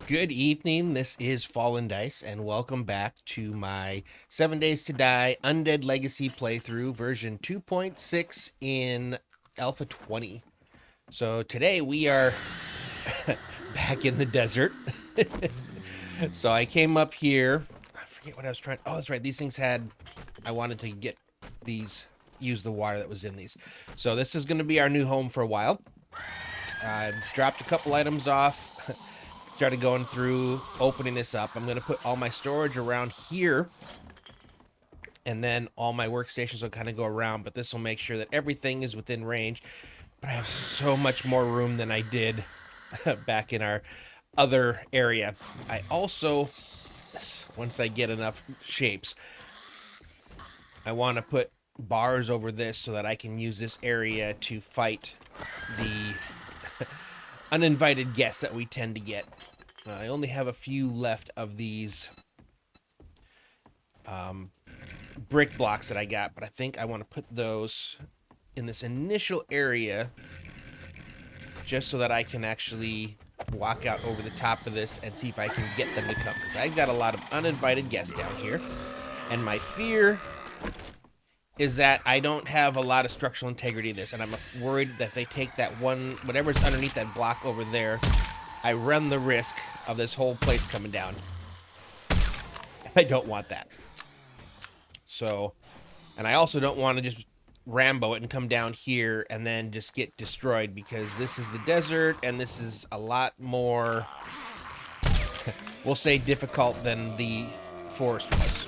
Good evening. This is Fallen Dice, and welcome back to my 7 Days to Die Undead Legacy playthrough version 2.6 in Alpha 20. So today we are back in the desert. So I came up here. I forget what I was trying. Oh, that's right. These things had. I wanted to get these, use the water that was in these. So this is going to be our new home for a while. I've dropped a couple items off. Started going through, opening this up. I'm going to put all my storage around here, and then all my workstations will kind of go around, but this will make sure that everything is within range. But I have so much more room than I did back in our other area. I also, once I get enough shapes, I want to put bars over this so that I can use this area to fight the uninvited guests that we tend to get. I only have a few left of these brick blocks that I got, but I think I want to put those in this initial area just so that I can actually walk out over the top of this and see if I can get them to come, because I've got a lot of uninvited guests down here, and my fear is that I don't have a lot of structural integrity in this, and I'm worried that if they take that one, whatever's underneath that block over there, I run the risk of this whole place coming down. I don't want that. So, and I also don't want to just Rambo it and come down here and then just get destroyed, because this is the desert and this is a lot more, we'll say, difficult than the forest was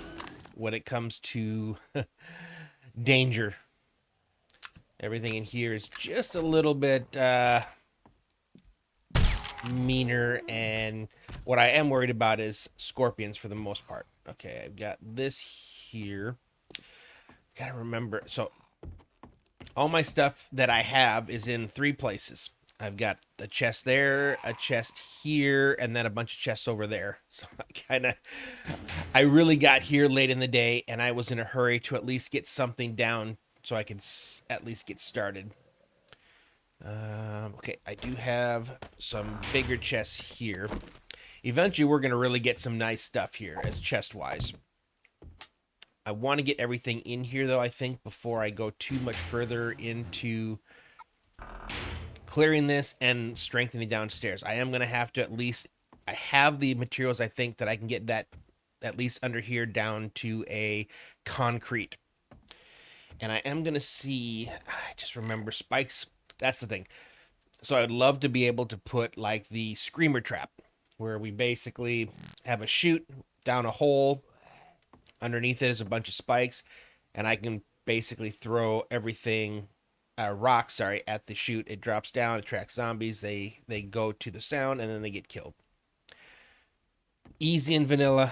when it comes to danger. Everything in here is just a little bit meaner, and what I am worried about is scorpions for the most part. Okay, I've got this here. Gotta remember, so all my stuff that I have is in 3 places. I've got a chest there, a chest here, and then a bunch of chests over there. So I really got here late in the day, and I was in a hurry to at least get something down so I could at least get started. Okay, I do have some bigger chests here. Eventually, we're going to really get some nice stuff here as chest-wise. I want to get everything in here, though, I think, before I go too much further into clearing this and strengthening downstairs. I am going to have to at least... I have the materials, I think, that I can get that at least under here down to a concrete. And I am going to see... I just remember spikes... That's the thing. So I'd love to be able to put like the screamer trap, where we basically have a chute down a hole. Underneath it is a bunch of spikes, and I can basically throw everything, rocks, at the chute. It drops down, attracts zombies. They go to the sound, and then they get killed. Easy in vanilla,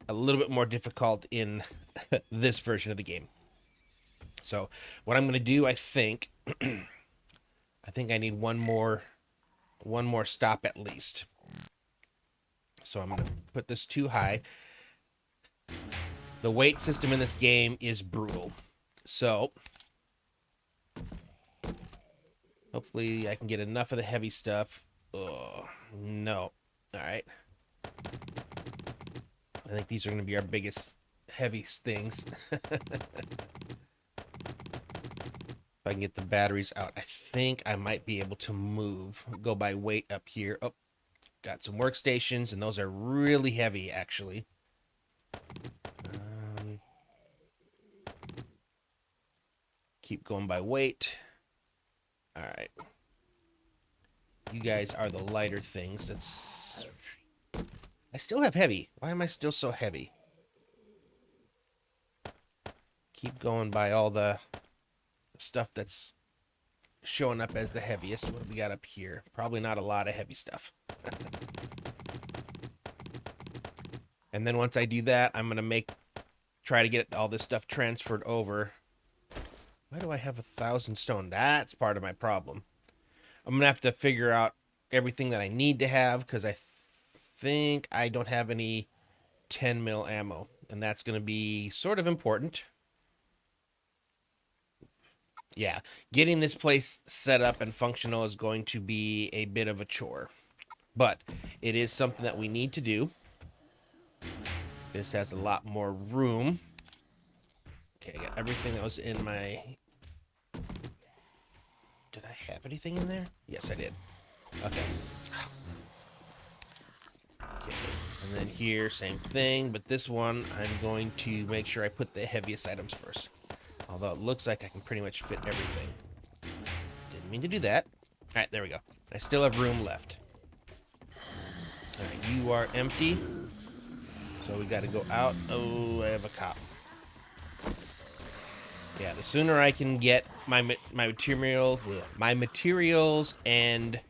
a little bit more difficult in this version of the game. So what I'm going to do, I think... I think I need one more stop at least. So I'm going to put this too high. The weight system in this game is brutal. So hopefully I can get enough of the heavy stuff. Oh, no. All right. I think these are going to be our biggest heavy things. I can get the batteries out. I think I might be able to go by weight up here. Oh, got some workstations, and those are really heavy, actually. Keep going by weight. All right. You guys are the lighter things. I still have heavy. Why am I still so heavy? Keep going by all the stuff that's showing up as the heaviest. What do we got up here? Probably not a lot of heavy stuff. And then once I do that, I'm gonna try to get all this stuff transferred over. Why do I have 1,000 stone? That's part of my problem. I'm gonna have to figure out everything that I need to have, because I think I don't have any 10 mil ammo, and that's gonna be sort of important. Yeah, getting this place set up and functional is going to be a bit of a chore. but it is something that we need to do. This has a lot more room. Okay, I got everything that was in my... Did I have anything in there? Yes, I did. Okay. Okay. And then here, same thing, but this one, I'm going to make sure I put the heaviest items first. Although it looks like I can pretty much fit everything. Didn't mean to do that. All right, there we go. I still have room left. All right, you are empty. So we got to go out. Oh, I have a cop. Yeah, the sooner I can get my materials and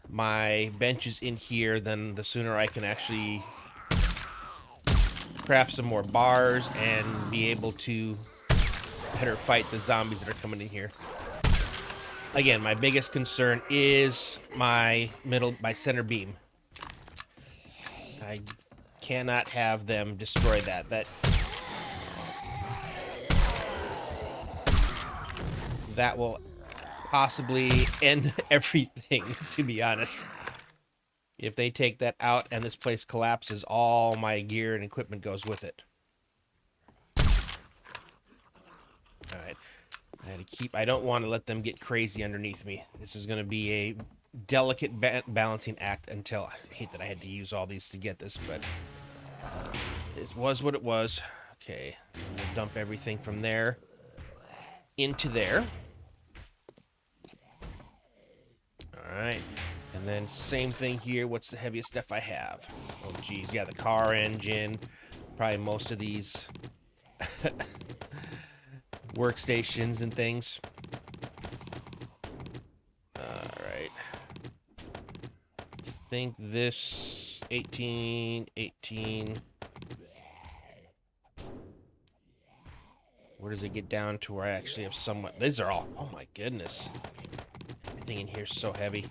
my benches in here, then the sooner I can actually craft some more bars and be able to better fight the zombies that are coming in here. Again, my biggest concern is my center beam. I cannot have them destroy that. That will possibly end everything, to be honest. If they take that out and this place collapses, all my gear and equipment goes with it. Alright. I don't want to let them get crazy underneath me. This is going to be a delicate balancing act until... I hate that I had to use all these to get this, but... It was what it was. Okay. We'll dump everything from there into there. Alright. And then same thing here. What's the heaviest stuff I have? Oh, geez. Yeah, the car engine. Probably most of these workstations and things. Alright. I think this 18. Where does it get down to where I actually have somewhat... These are all... Oh my goodness. Everything in here is so heavy.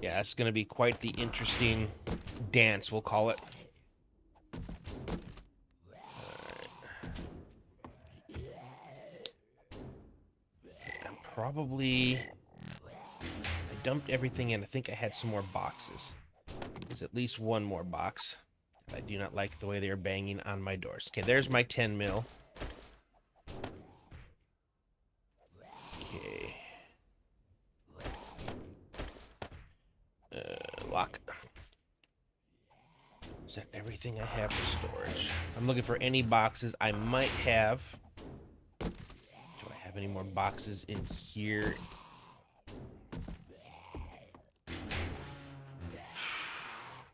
Yeah, it's going to be quite the interesting dance, we'll call it. I'm probably... I dumped everything in. I think I had some more boxes. There's at least one more box. I do not like the way they are banging on my doors. Okay, there's my 10 mil. Okay. Lock. Is that everything I have for storage? I'm looking for any boxes I might have. Do I have any more boxes in here?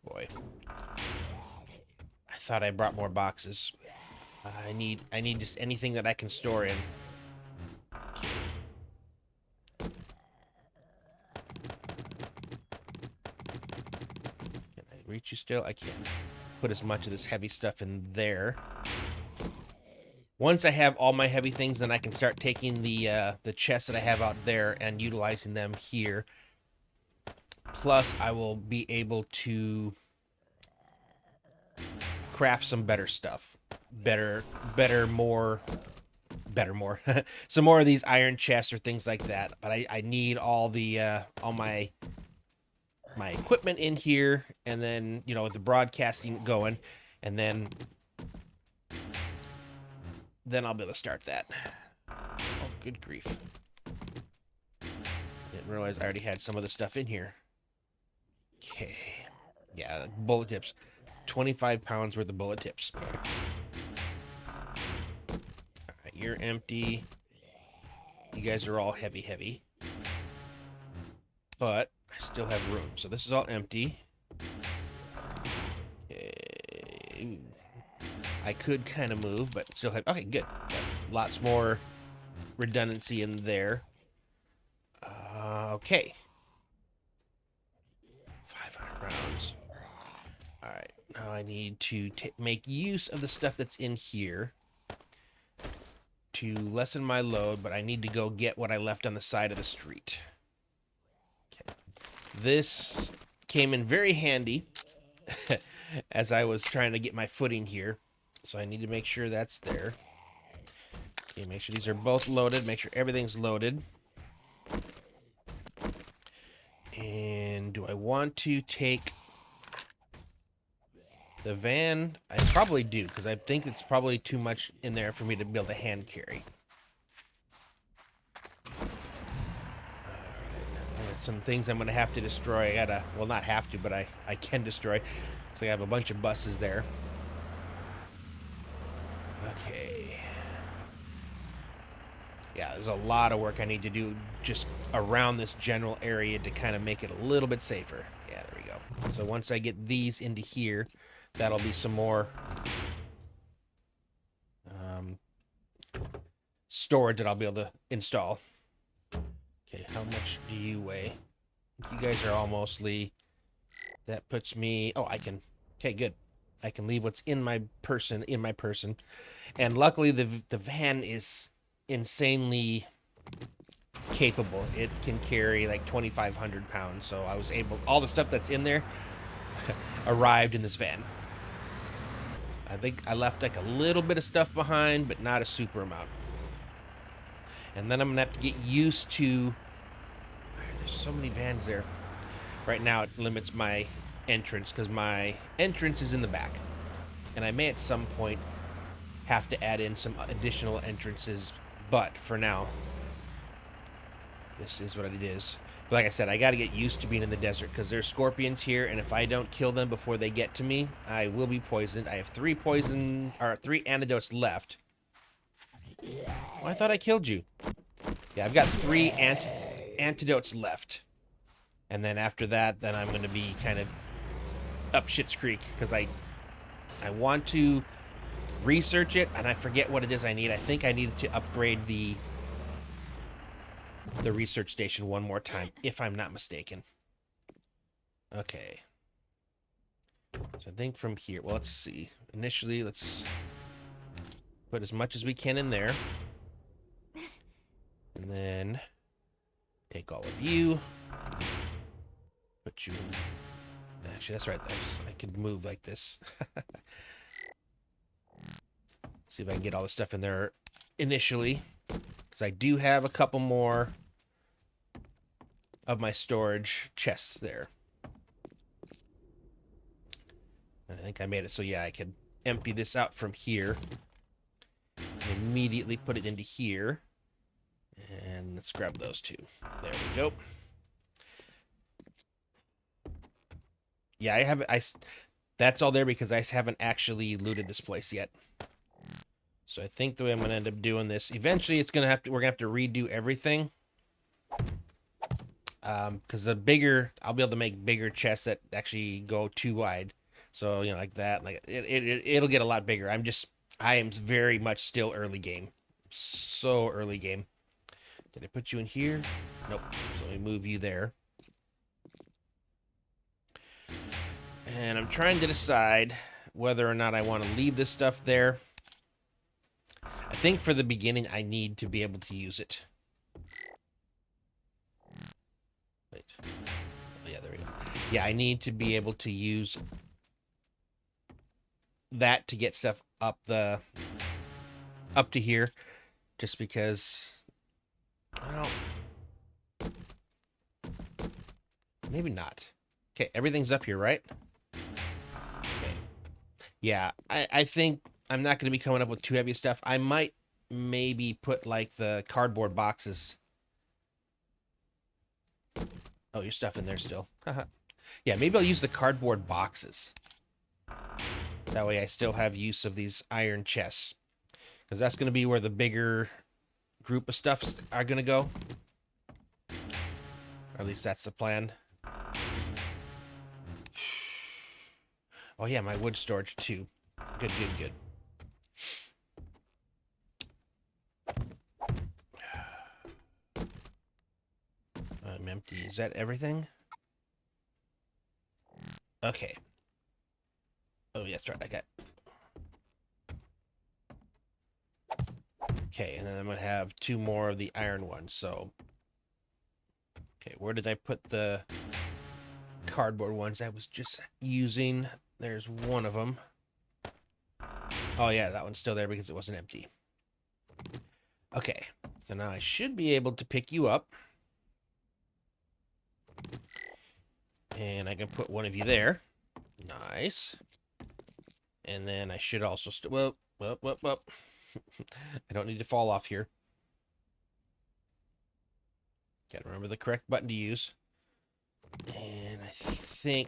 Boy. I thought I brought more boxes. I need just anything that I can store in. Reach you still? I can't put as much of this heavy stuff in there. Once I have all my heavy things, then I can start taking the chests that I have out there and utilizing them here. Plus, I will be able to craft some better stuff. Better, more. Some more of these iron chests or things like that. But I need all my equipment in here, and then, you know, the broadcasting going, and then I'll be able to start that. Oh, good grief. Didn't realize I already had some of the stuff in here. Okay. Yeah, bullet tips. 25 pounds worth of bullet tips. Alright, you're empty. You guys are all heavy. But I still have room. So this is all empty. Okay. I could kind of move, but still have... Okay, good. Lots more redundancy in there. Okay. 500 rounds. Alright. Now I need to make use of the stuff that's in here to lessen my load, but I need to go get what I left on the side of the street. This came in very handy as I was trying to get my footing here. So I need to make sure that's there. Okay, make sure these are both loaded. Make sure everything's loaded. And And do I want to take the van? I probably do, because I think it's probably too much in there for me to be able to hand carry. Some things I'm going to have to destroy. I gotta, well, not have to, but I can destroy. So I have a bunch of buses there. Okay. Yeah, there's a lot of work I need to do just around this general area to kind of make it a little bit safer. Yeah, there we go. So once I get these into here, that'll be some more storage that I'll be able to install. Okay, how much do you weigh? You guys are all mostly... That puts me... Oh, I can... Okay, good. I can leave what's in my person. And luckily, the van is insanely capable. It can carry like 2,500 pounds. So I was able... All the stuff that's in there arrived in this van. I think I left like a little bit of stuff behind, but not a super amount. And then I'm going to have to get used to... There's so many vans there. Right now it limits my entrance because my entrance is in the back. And I may at some point have to add in some additional entrances. But for now, this is what it is. But like I said, I got to get used to being in the desert because there's scorpions here. And if I don't kill them before they get to me, I will be poisoned. I have 3 antidotes left. Oh, I thought I killed you. Yeah, I've got 3 antidotes left. And then after that, then I'm going to be kind of up Shit's Creek because I want to research it and I forget what it is I need. I think I need to upgrade the research station one more time, if I'm not mistaken. Okay. So I think from here, well, let's see. Initially, let's put as much as we can in there. And then take all of you. Put you in. Actually, that's right. I could move like this. See if I can get all the stuff in there initially. Because I do have a couple more of my storage chests there. I think I made it so, yeah, I could empty this out from here. And immediately put it into here. And let's grab those 2. There we go. Yeah, that's all there because I haven't actually looted this place yet. So I think the way I'm going to end up doing this, eventually we're going to have to redo everything. Because I'll be able to make bigger chests that actually go 2 wide. So, you know, like that, like it'll get a lot bigger. I am very much still early game. So early game. Did I put you in here? Nope. So let me move you there. And I'm trying to decide whether or not I want to leave this stuff there. I think for the beginning, I need to be able to use it. Wait. Oh, yeah, there we go. Yeah, I need to be able to use that to get stuff up to here. Just because, well, maybe not. Okay, everything's up here, right? Okay. Yeah, I think I'm not going to be coming up with too heavy stuff. I might maybe put, like, the cardboard boxes. Oh, your stuff in there still. Yeah, maybe I'll use the cardboard boxes. That way I still have use of these iron chests. Because that's going to be where the bigger group of stuffs are going to go. Or at least that's the plan. Oh yeah, my wood storage too. Good, good, good. I'm empty. Is that everything? Okay. Oh, yes, right. I got... Okay, and then I'm going to have 2 more of the iron ones, so... Okay, where did I put the cardboard ones I was just using? There's one of them. Oh, yeah, that one's still there because it wasn't empty. Okay, so now I should be able to pick you up. And I can put one of you there. Nice. And then I should also... Whoop. I don't need to fall off here. Gotta remember the correct button to use. And I think...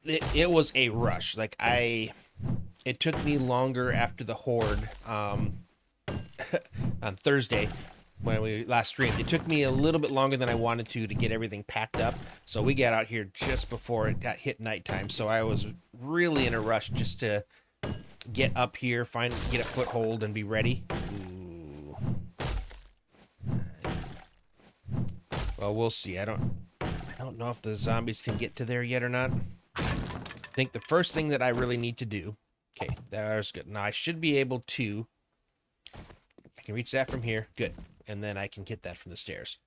It was a rush. Like, it took me longer after the horde on Thursday when we last streamed. It took me a little bit longer than I wanted to get everything packed up. So we got out here just before it got hit nighttime. So I was really in a rush just to get up here, get a foothold, and be ready. Ooh. Well, we'll see. I don't know if the zombies can get to there yet or not. I think the first thing that I really need to do... Okay, that's good. Now I should be able to... I can reach that from here. Good. And then I can get that from the stairs.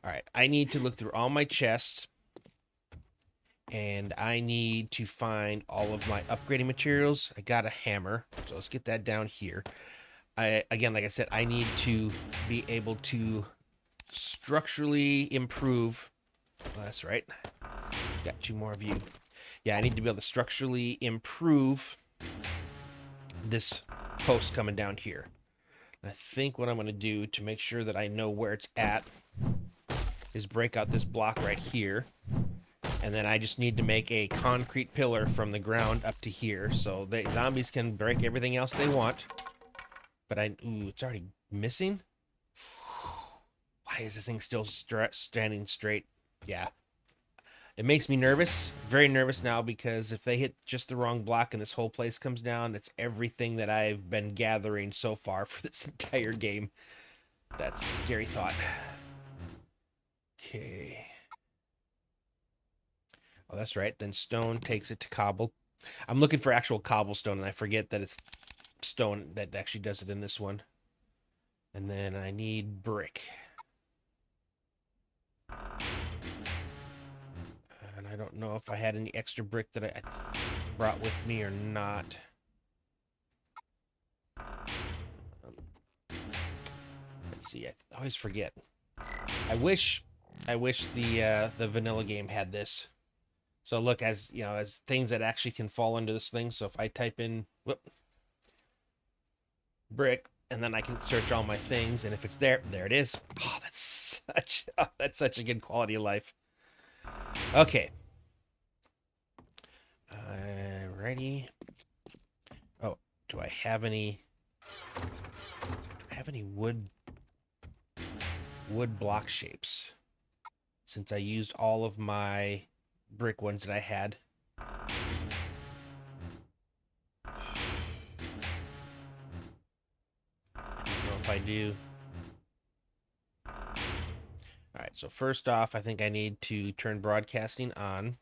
All right, I need to look through all my chests. And I need to find all of my upgrading materials. I got a hammer, so let's get that down here. Again, like I said, I need to be able to structurally improve... Oh, that's right. Got 2 more of you. Yeah, I need to be able to structurally improve this post coming down here. And I think what I'm going to do to make sure that I know where it's at is break out this block right here. And then I just need to make a concrete pillar from the ground up to here. So the zombies can break everything else they want. But ooh, it's already missing? Why is this thing still standing straight? Yeah. It makes me nervous, very nervous now, because if they hit just the wrong block and this whole place comes down, it's everything that I've been gathering so far for this entire game. That's a scary thought. Okay. Oh, that's right. Then stone takes it to cobble. I'm looking for actual cobblestone, and I forget that it's stone that actually does it in this one. And then I need brick. And I don't know if I had any extra brick that I brought with me or not. Let's see. I always forget. I wish the vanilla game had this. So look, as you know, as things that actually can fall into this thing. So if I type in brick, and then I can search all my things, and if it's there, there it is. Oh, that's such a good quality of life. Okay. Ready? Oh, do I have any wood block shapes? Since I used all of my brick ones that I had. I don't know if I do. Alright, so first off, I think I need to turn broadcasting on.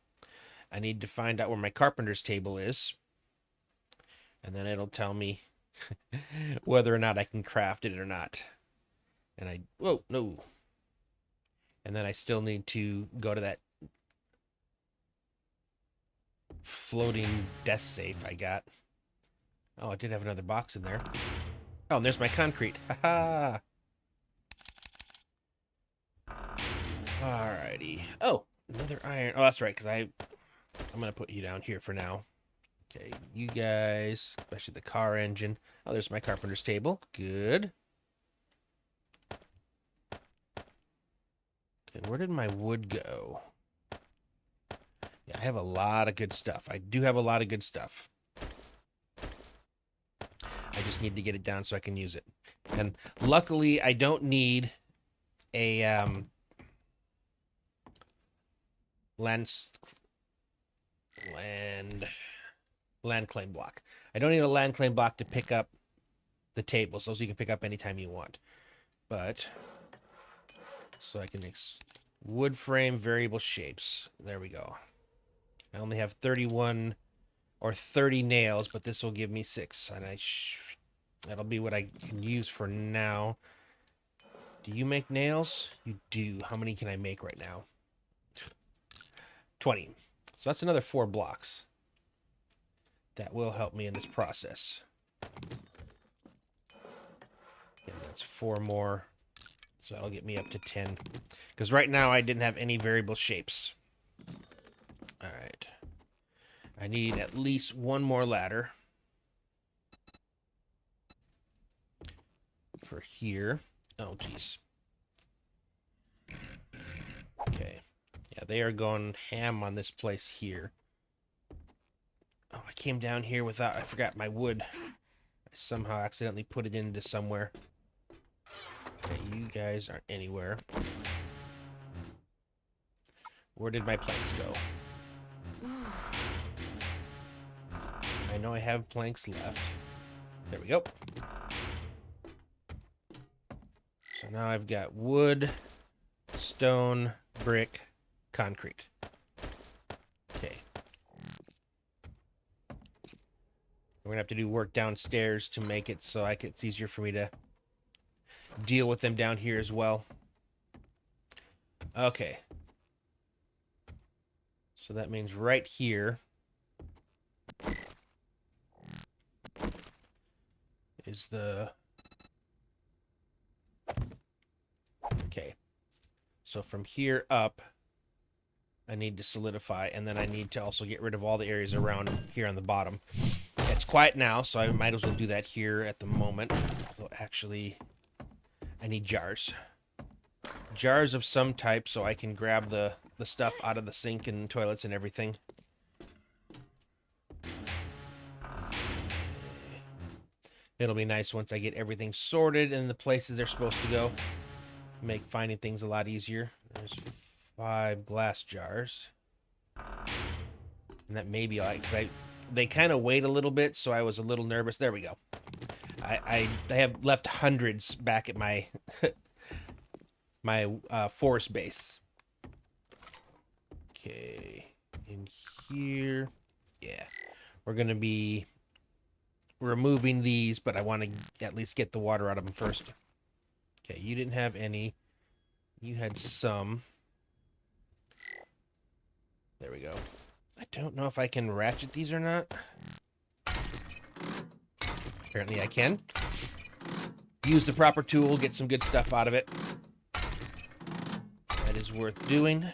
I need to find out where my carpenter's table is. And then it'll tell me whether or not I can craft it or not. And whoa, no. And then I still need to go to that floating desk safe I got. Oh, I did have another box in there. Oh, and there's my concrete. Haha. Alrighty. Oh, another iron. Oh, that's right, because I'm going to put you down here for now. Okay, you guys, especially the car engine. Oh, there's my carpenter's table. Good. Okay, where did my wood go? Yeah, I have a lot of good stuff. I do have a lot of good stuff. I just need to get it down so I can use it. And luckily, I don't need a land claim block. I don't need a land claim block to pick up the table, so you can pick up anytime you want. But so I can make wood frame variable shapes. There we go. I only have 31 or 30 nails, but this will give me 6, and that'll be what I can use for now. Do you make nails? You do. How many can I make right now? 20. So that's another 4 blocks. That will help me in this process. And that's 4 more. So that'll get me up to 10. Because right now I didn't have any variable shapes. I need at least one more ladder for here. Oh, jeez. Okay. Yeah, they are going ham on this place here. Oh, I came down here without... I forgot my wood. I somehow accidentally put it into somewhere. Okay, you guys aren't anywhere. Where did my planks go? I know I have planks left. There we go. So now I've got wood, stone, brick, concrete. Okay. We're going to have to do work downstairs to make it so it's easier for me to deal with them down here as well. Okay. So that means right here is the... Okay. So from here up, I need to solidify, and then I need to also get rid of all the areas around here on the bottom. It's quiet now, so I might as well do that here at the moment. Although, actually, I need jars. Jars of some type so I can grab the stuff out of the sink and toilets and everything. It'll be nice once I get everything sorted in the places they're supposed to go. Make finding things a lot easier. There's 5 glass jars. And that may be all right, because they kind of weighed a little bit, so I was a little nervous. There we go. I have left hundreds back at my my forest base. Okay, in here, yeah, we're gonna be removing these, but I want to at least get the water out of them first. Okay, you didn't have any. You had some. There we go. I don't know if I can ratchet these or not. Apparently I can. Use the proper tool, get some good stuff out of it. That is worth doing.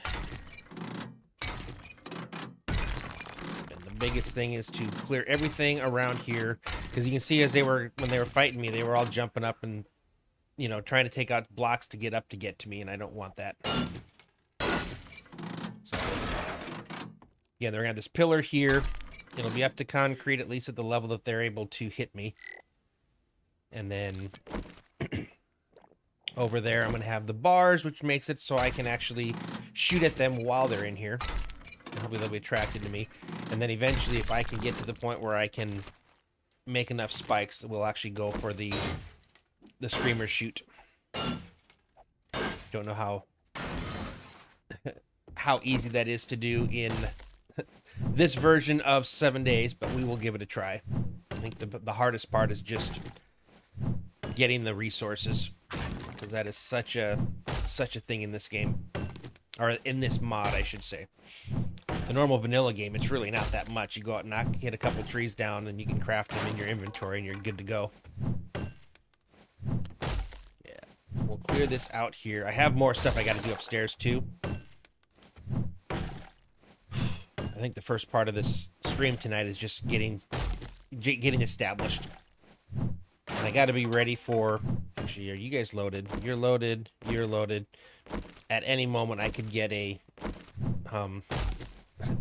And the biggest thing is to clear everything around here. Because you can see when they were fighting me, they were all jumping up and, you know, trying to take out blocks to get up to get to me, and I don't want that. So, yeah, they're gonna have this pillar here. It'll be up to concrete, at least at the level that they're able to hit me. And then over there, I'm gonna have the bars, which makes it so I can actually shoot at them while they're in here. And hopefully they'll be attracted to me. And then eventually, if I can get to the point where I can make enough spikes, we'll actually go for the screamer shoot. Don't know how easy that is to do in this version of 7 days, but we will give it a try. I think the hardest part is just getting the resources, because that is such a thing in this game, or in this mod, I should say. The normal vanilla game, it's really not that much. You go out and hit a couple trees down, and you can craft them in your inventory, and you're good to go. Yeah, we'll clear this out here. I have more stuff I got to do upstairs too. I think the first part of this stream tonight is just getting established. And I got to be ready for... Actually, are you guys loaded? You're loaded. You're loaded. At any moment, I could get a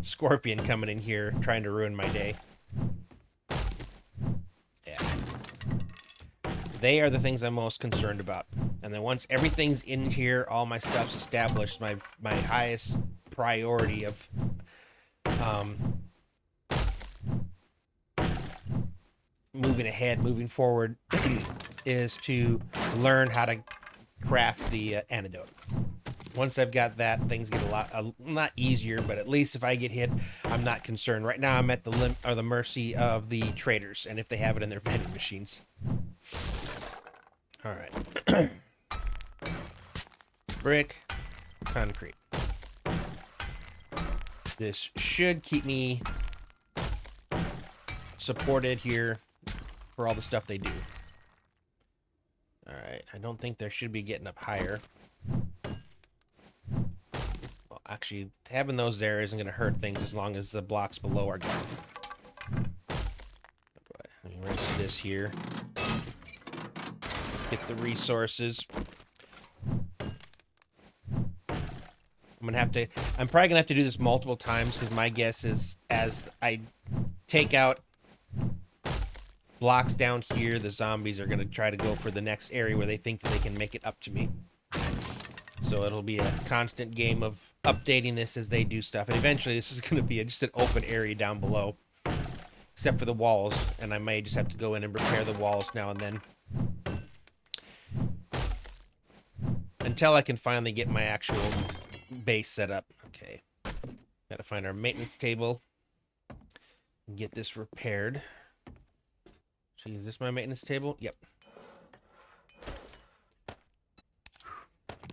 scorpion coming in here trying to ruin my day. Yeah. They are the things I'm most concerned about. And then once everything's in here, all my stuff's established, my highest priority of... moving forward, is to learn how to craft the antidote. Once I've got that, things get a lot easier, but at least if I get hit, I'm not concerned. Right now, I'm at the mercy of the traders, and if they have it in their vending machines. All right. Brick, concrete. This should keep me supported here for all the stuff they do. Alright, I don't think they should be getting up higher. Well, actually, having those there isn't going to hurt things as long as the blocks below are gone. Let me rinse this here. Get the resources. I'm probably gonna have to do this multiple times because my guess is as I take out blocks down here, the zombies are gonna try to go for the next area where they think that they can make it up to me. So it'll be a constant game of updating this as they do stuff, and eventually this is gonna be just an open area down below, except for the walls, and I may just have to go in and repair the walls now and then. Until I can finally get my actual base set up. Okay. Gotta find our maintenance table. And get this repaired. See, is this my maintenance table? Yep.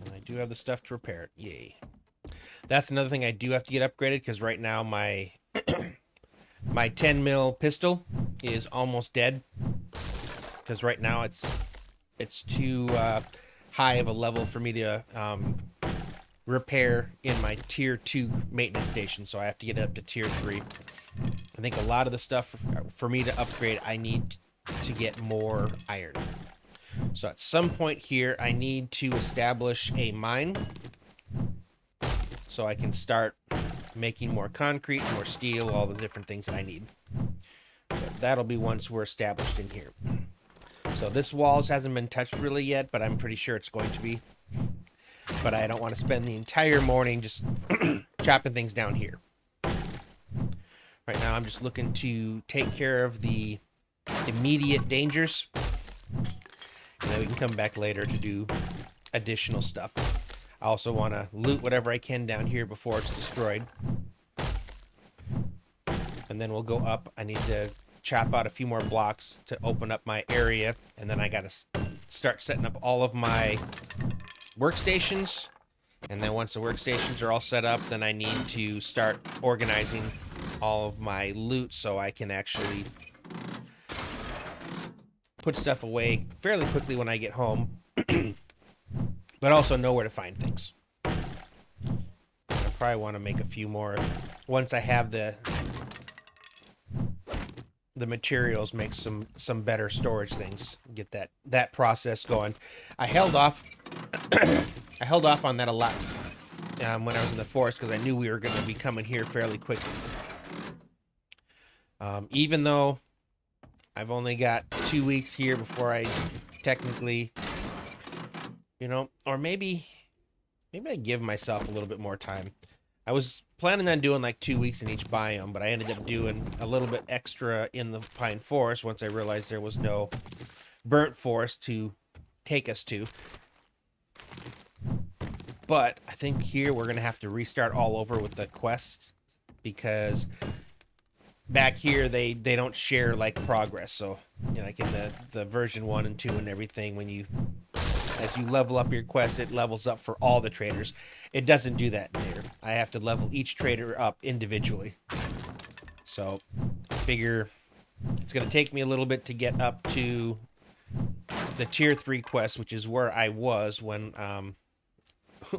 And I do have the stuff to repair it. Yay. That's another thing I do have to get upgraded, because right now my my 10 mil pistol is almost dead. Because right now it's too high of a level for me to repair in my tier 2 maintenance station, so I have to get it up to tier 3. I think a lot of the stuff for me to upgrade, I need to get more iron. So at some point here, I need to establish a mine so I can start making more concrete, more steel, all the different things that I need. But that'll be once we're established in here. So this walls hasn't been touched really yet, but I'm pretty sure it's going to be. But I don't want to spend the entire morning just chopping things down here. Right now I'm just looking to take care of the immediate dangers, and then we can come back later to do additional stuff. I also want to loot whatever I can down here before it's destroyed. And then we'll go up. I need to chop out a few more blocks to open up my area, and then I got to start setting up all of my workstations. And then once the workstations are all set up, then I need to start organizing all of my loot so I can actually put stuff away fairly quickly when I get home, but also know where to find things. I probably want to make a few more once I have the materials, make some better storage things, get that process going. I held off I held off on that a lot when I was in the forest, because I knew we were going to be coming here fairly quickly. Even though I've only got 2 weeks here before I technically, you know, or maybe I give myself a little bit more time. I was planning on doing like 2 weeks in each biome, but I ended up doing a little bit extra in the pine forest once I realized there was no burnt forest to take us to. But I think here we're going to have to restart all over with the quests, because back here they don't share like progress. So, you know, like in the version 1 and 2 and everything, as you level up your quest, it levels up for all the traders. It doesn't do that here. I have to level each trader up individually. So I figure it's going to take me a little bit to get up to the tier 3 quest, which is where I was when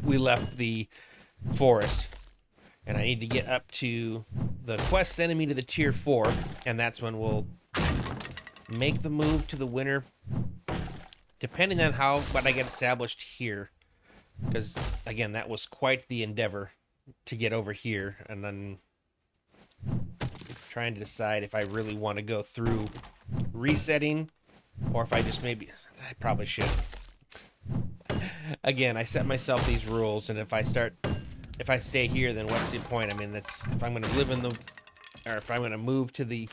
we left the forest. And I need to get up to the quest sending me to the tier 4, and that's when we'll make the move to the winter, depending on what I get established here. Because, again, that was quite the endeavor to get over here, and then trying to decide if I really want to go through resetting, or if I just I probably should. Again, I set myself these rules, and if I stay here, then what's the point? I mean, if I'm going to live or if I'm going to move to the,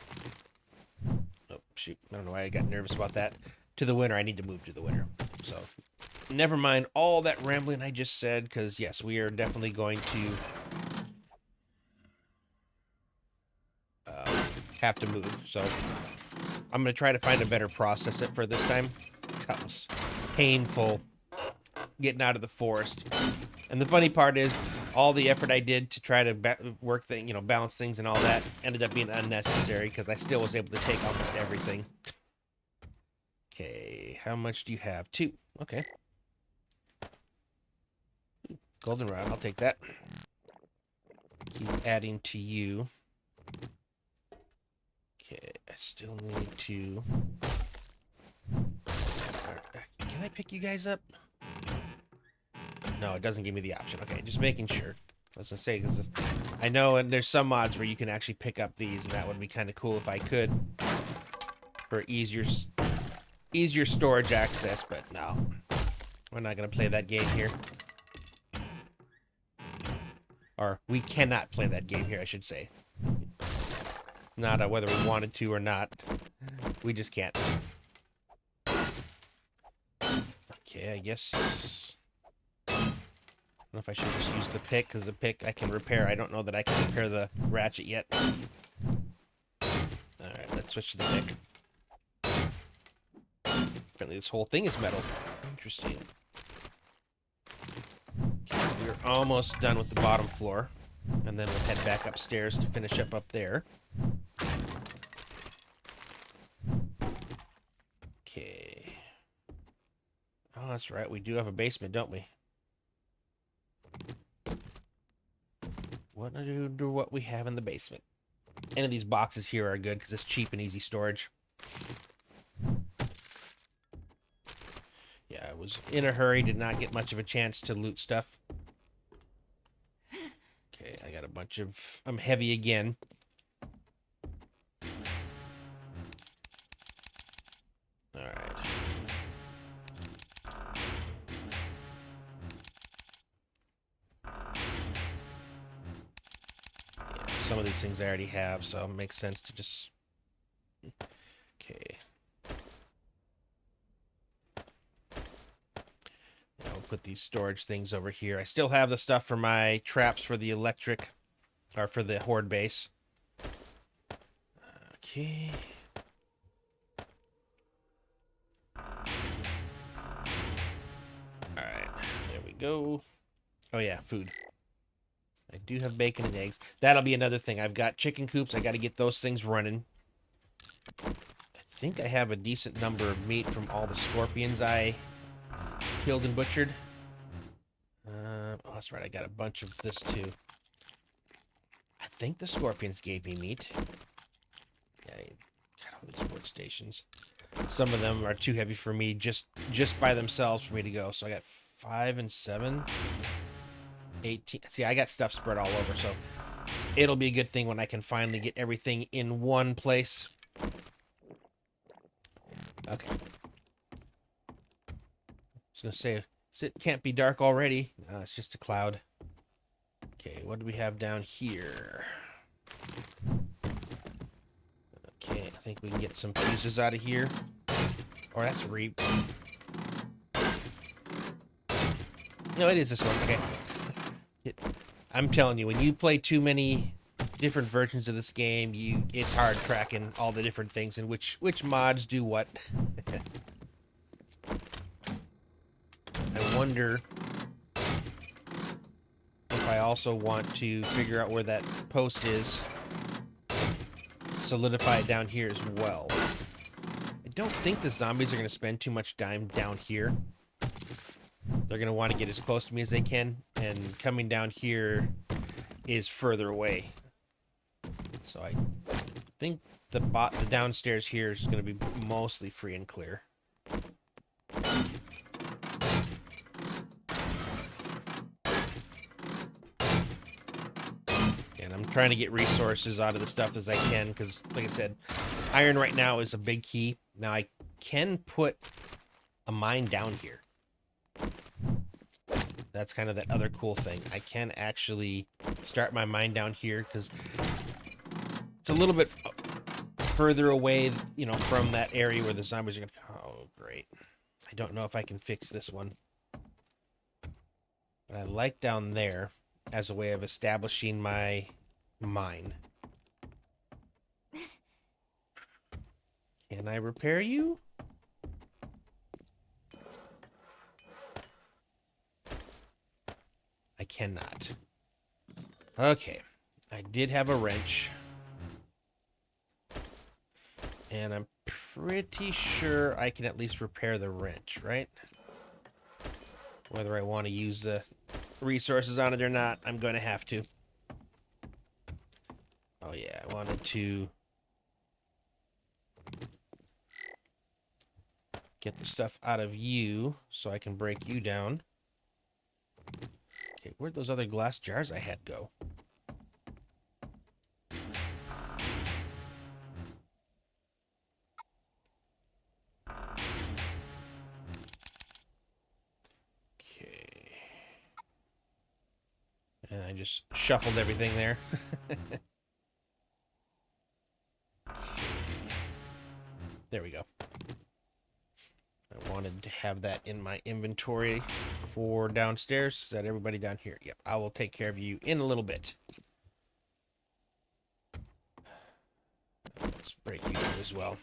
oh shoot, I don't know why I got nervous about that, to the winter, I need to move to the winter. So, never mind all that rambling I just said, because yes, we are definitely going to have to move. So, I'm going to try to find a better process for this time. That was painful getting out of the forest. And the funny part is, all the effort I did to try to balance things and all that ended up being unnecessary, because I still was able to take almost everything. Okay, how much do you have? 2. Okay. Goldenrod, I'll take that. Keep adding to you. Okay, I still need to... Can I pick you guys up? No, it doesn't give me the option. Okay, just making sure. I was gonna say, because I know and there's some mods where you can actually pick up these, and that would be kind of cool if I could. For easier storage access, but no. We're not gonna play that game here. Or, we cannot play that game here, I should say. Not whether we wanted to or not. We just can't. Okay, I guess... I don't know if I should just use the pick, because the pick I can repair. I don't know that I can repair the ratchet yet. Alright, let's switch to the pick. Apparently this whole thing is metal. Interesting. Okay, we're almost done with the bottom floor. And then we'll head back upstairs to finish up there. Okay. Oh, that's right. We do have a basement, don't we? What we have in the basement. Any of these boxes here are good because it's cheap and easy storage. Yeah, I was in a hurry, did not get much of a chance to loot stuff. Okay, I got a bunch of... I'm heavy again. Alright. Yeah, some of these things I already have, so it makes sense to just... Okay. I'll put these storage things over here. I still have the stuff for my traps for the electric, or for the horde base. Okay. Alright, there we go. Oh yeah, food. I do have bacon and eggs. That'll be another thing. I've got chicken coops. I got to get those things running. I think I have a decent number of meat from all the scorpions I killed and butchered. Oh, that's right. I got a bunch of this too. I think the scorpions gave me meat. Yeah, I got all these workstations. Some of them are too heavy for me just by themselves for me to go. So I got 5 and 7, 18. See, I got stuff spread all over, so it'll be a good thing when I can finally get everything in one place. Okay. I was gonna say, it can't be dark already. It's just a cloud. Okay, what do we have down here? Okay, I think we can get some fuses out of here. Or that's reap. No, it is this one. Okay. I'm telling you, when you play too many different versions of this game, it's hard tracking all the different things and which mods do what. I wonder if I also want to figure out where that post is. Solidify it down here as well. I don't think the zombies are going to spend too much time down here. They're going to want to get as close to me as they can, and coming down here is further away. So I think the downstairs here is going to be mostly free and clear. And I'm trying to get resources out of the stuff as I can, because, like I said, iron right now is a big key. Now, I can put a mine down here. That's kind of that other cool thing. I can actually start my mine down here, because it's a little bit further away, you know, from that area where the zombies are going to... Oh, great. I don't know if I can fix this one. But I like down there as a way of establishing my mine. Can I repair you? I cannot. Okay. I did have a wrench. And I'm pretty sure I can at least repair the wrench, right? Whether I want to use the resources on it or not, I'm going to have to. Oh yeah, I wanted to get the stuff out of you so I can break you down. Okay, where'd those other glass jars I had go? Okay. And I just shuffled everything there. There we go. I wanted to have that in my inventory for downstairs. Is that everybody down here? Yep, I will take care of you in a little bit. Let's break you as well.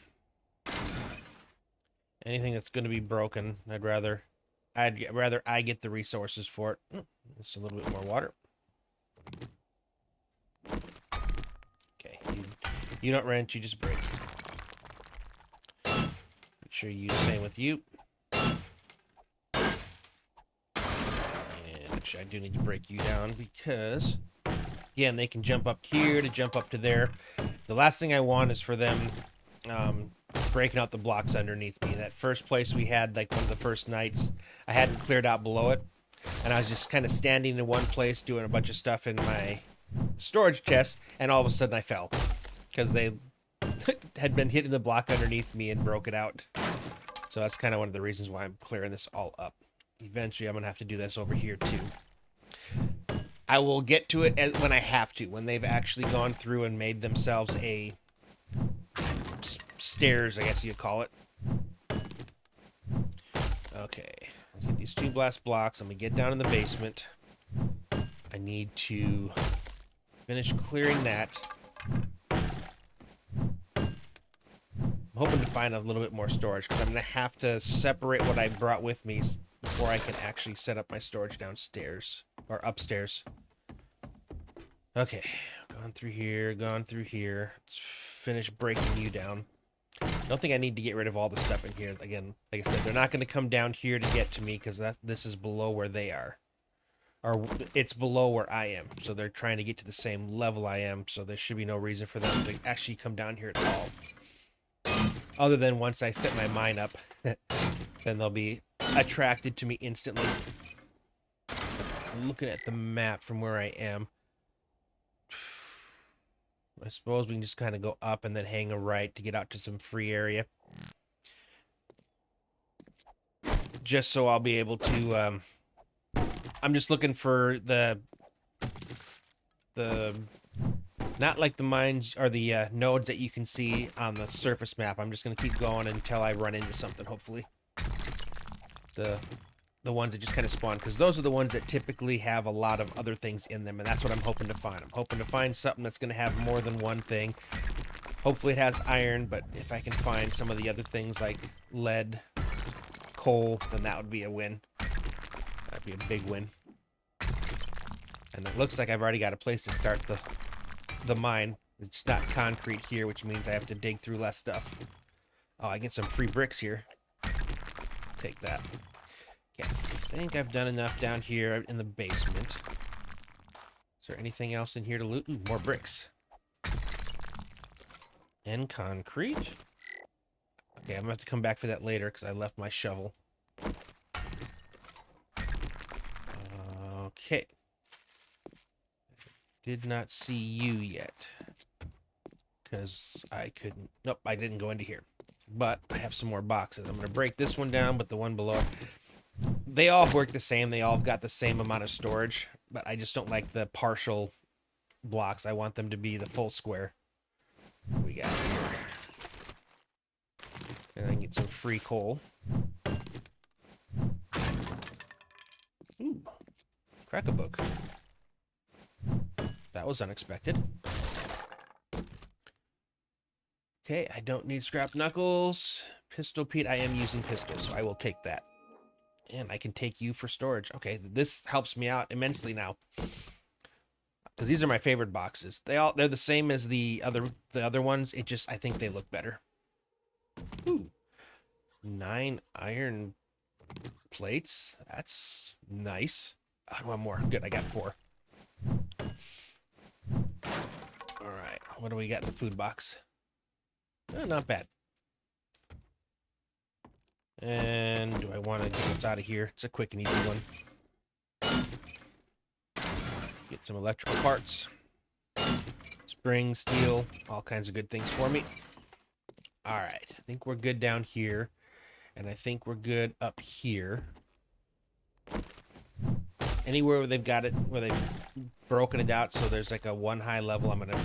Anything that's going to be broken, I'd rather I get the resources for it. Just a little bit more water. Okay, you don't rent, you just break. Make sure you do the same with you. And actually, I do need to break you down because, again, they can jump up here to jump up to there. The last thing I want is for them breaking out the blocks underneath me. That first place we had, like one of the first nights, I hadn't cleared out below it. And I was just kind of standing in one place doing a bunch of stuff in my storage chest, and all of a sudden I fell. Because they had been hitting the block underneath me and broke it out. So that's kind of one of the reasons why I'm clearing this all up. Eventually I'm going to have to do this over here too. I will get to it when I have to, when they've actually gone through and made themselves a stairs, I guess you'd call it. Okay, let's get these 2 blast blocks. I'm going to get down in the basement. I need to finish clearing that. I'm hoping to find a little bit more storage because I'm going to have to separate what I brought with me before I can actually set up my storage downstairs or upstairs. Okay, gone through here, gone through here. Let's finish breaking you down. I don't think I need to get rid of all the stuff in here. Again, like I said, they're not going to come down here to get to me because this is below where they are. Or it's below where I am. So they're trying to get to the same level I am. So there should be no reason for them to actually come down here at all. Other than once I set my mine up, then they'll be attracted to me instantly. I'm looking at the map from where I am. I suppose we can just kind of go up and then hang a right to get out to some free area. Just so I'll be able to... I'm just looking for the not like the mines or the nodes that you can see on the surface map. I'm just going to keep going until I run into something, hopefully. The ones that just kind of spawn, because those are the ones that typically have a lot of other things in them, and that's what I'm hoping to find. I'm hoping to find something that's going to have more than one thing. Hopefully it has iron, but if I can find some of the other things like lead, coal, then that would be a win. That'd be a big win. And it looks like I've already got a place to start the mine. It's not concrete here, which means I have to dig through less stuff. Oh, I get some free bricks here. Take that. Okay, I think I've done enough down here in the basement. Is there anything else in here to loot? Ooh, more bricks. And concrete. Okay, I'm going to have to come back for that later because I left my shovel. Okay. Did not see you yet. Because I couldn't... Nope, I didn't go into here. But I have some more boxes. I'm going to break this one down, but the one below... They all work the same. They all got the same amount of storage. But I just don't like the partial blocks. I want them to be the full square. What we got here. And I can get some free coal. Ooh. Crack a book. That was unexpected. Okay, I don't need scrap knuckles. Pistol Pete, I am using pistols, so I will take that. And I can take you for storage. Okay, this helps me out immensely now. Because these are my favorite boxes. They're the same as the other ones. It just, I think they look better. Ooh. 9 iron plates. That's nice. I want more. Good, I got 4. Alright, What do we got in the food box? Not bad. And do I want to get what's out of here? It's a quick and easy one. Get some electrical parts. Spring, steel, all kinds of good things for me. All right, I think we're good down here. And I think we're good up here. Anywhere where they've got it, where they've broken it out so there's like a one high level, I'm going to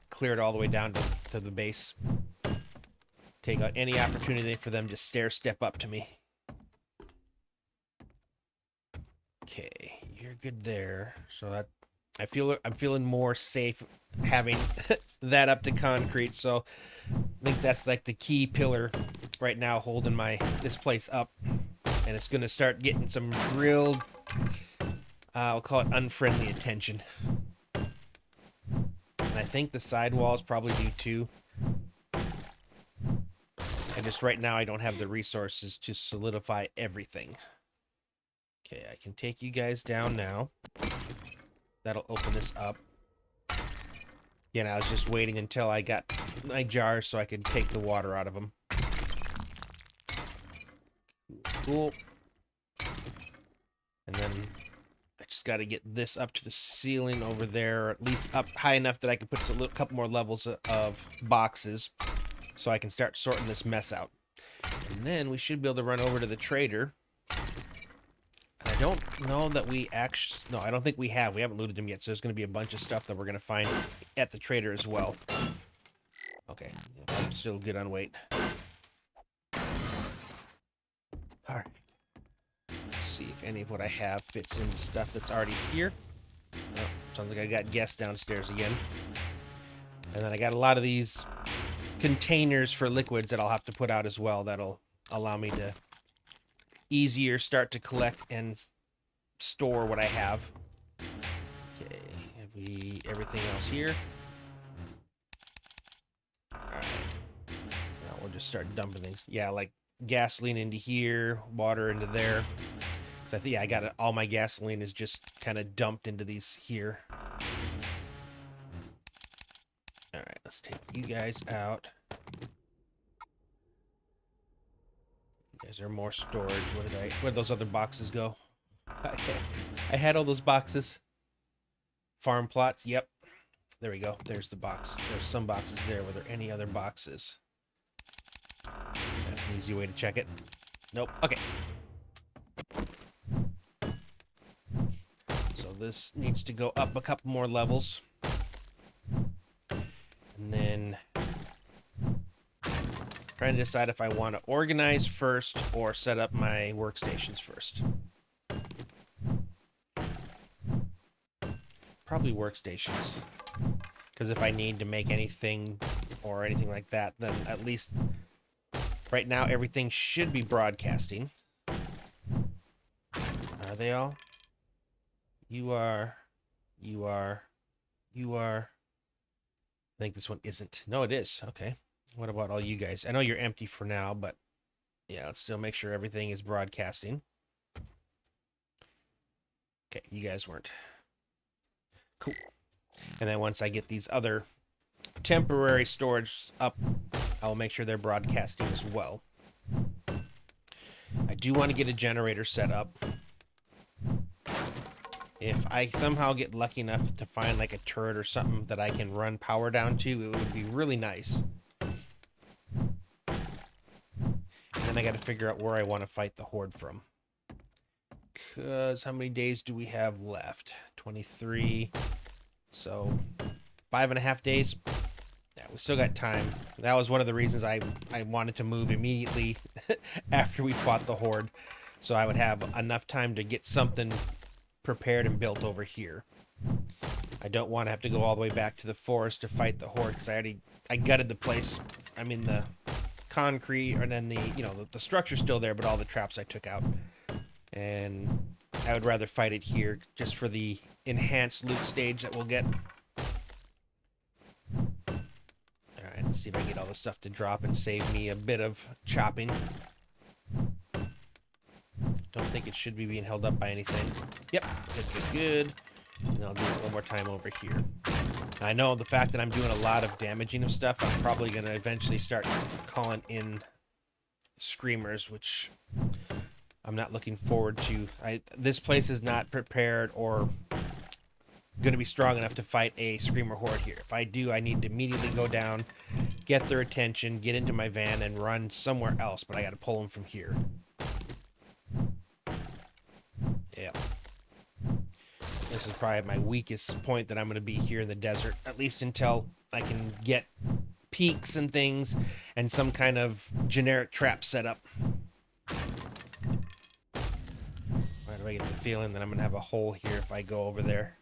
clear it all the way down to the base. Take out any opportunity for them to step up to me. Okay, you're good there. So that I'm feeling more safe having that up to concrete. So I think that's like the key pillar right now holding this place up. And it's going to start getting some real, I'll call it unfriendly attention. And I think the sidewalls probably do too. And just right now I don't have the resources to solidify everything. Okay, I can take you guys down now. That'll open this up. Again, I was just waiting until I got my jars so I could take the water out of them. Cool. And then I just got to get this up to the ceiling over there, or at least up high enough that I can put a couple more levels of boxes so I can start sorting this mess out. And then we should be able to run over to the trader. I don't know that we actually... No, I don't think we have. We haven't looted them yet, so there's going to be a bunch of stuff that we're going to find at the trader as well. Okay, I'm still good on weight. Alright. Let's see if any of what I have fits into stuff that's already here. Oh, sounds like I got guests downstairs again. And then I got a lot of these containers for liquids that I'll have to put out as well. That'll allow me to easier start to collect and store what I have. Okay, have we everything else here? Alright. Now we'll just start dumping things. Yeah, like gasoline into here, water into there. So I think, yeah, I got it. All my gasoline is just kind of dumped into these here. Alright, let's take you guys out. Is there more storage? Where'd those other boxes go? I had all those boxes. Farm plots, yep. There we go. There's the box. There's some boxes there. Were there any other boxes? That's an easy way to check it. Nope. Okay. So this needs to go up a couple more levels. And then trying to decide if I want to organize first or set up my workstations first. Probably workstations. Because if I need to make anything or anything like that, then at least right now everything should be broadcasting. Are they all? You are. I think this one isn't. No, it is. Okay. What about all you guys? I know you're empty for now, but yeah, let's still make sure everything is broadcasting. Okay, you guys weren't. Cool. And then once I get these other temporary storage up, I'll make sure they're broadcasting as well. I do want to get a generator set up. If I somehow get lucky enough to find like a turret or something that I can run power down to, it would be really nice. And then I got to figure out where I want to fight the horde from. Because how many days do we have left? 23. So 5.5 days. Yeah, we still got time. That was one of the reasons I wanted to move immediately after we fought the horde. So I would have enough time to get something prepared and built over here. I don't want to have to go all the way back to the forest to fight the horde because I gutted the place. I mean the concrete, and then the structure's still there, but all the traps I took out. And I would rather fight it here just for the enhanced loot stage that we'll get. Alright, let's see if I can get all this stuff to drop and save me a bit of chopping. Don't think it should be being held up by anything. Yep, good. And I'll do it one more time over here. I know the fact that I'm doing a lot of damaging of stuff, I'm probably going to eventually start calling in screamers, which I'm not looking forward to. This place is not prepared or going to be strong enough to fight a screamer horde here. If I do, I need to immediately go down, get their attention, get into my van, and run somewhere else, but I got to pull them from here. Yeah. This is probably my weakest point that I'm going to be here in the desert, at least until I can get peaks and things and some kind of generic trap set up. Why do I get the feeling that I'm going to have a hole here if I go over there?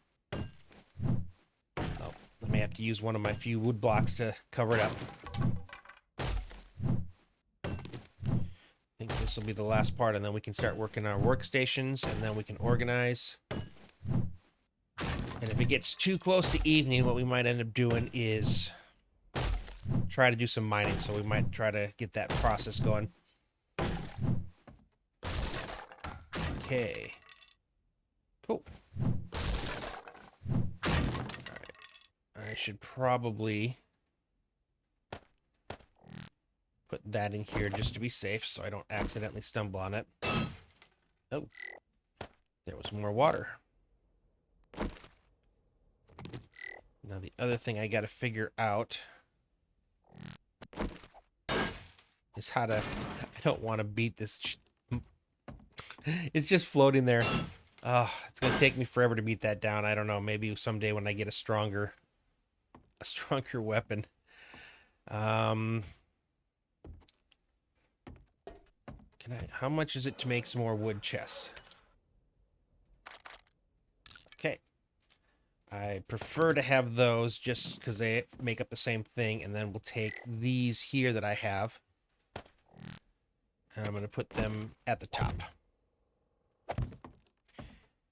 Oh, I may have to use one of my few wood blocks to cover it up. I think this will be the last part, and then we can start working our workstations, and then we can organize. And if it gets too close to evening, what we might end up doing is try to do some mining. So we might try to get that process going. Okay. Cool. Alright. I should probably put that in here just to be safe so I don't accidentally stumble on it. Oh. There was more water. Now the other thing I gotta figure out is how to... I don't want to beat this... It's just floating there. It's gonna take me forever to beat that down. I don't know. Maybe someday when I get a stronger weapon. Can I... How much is it to make some more wood chests? Okay. I prefer to have those just because they make up the same thing, and then we'll take these here that I have, and I'm going to put them at the top.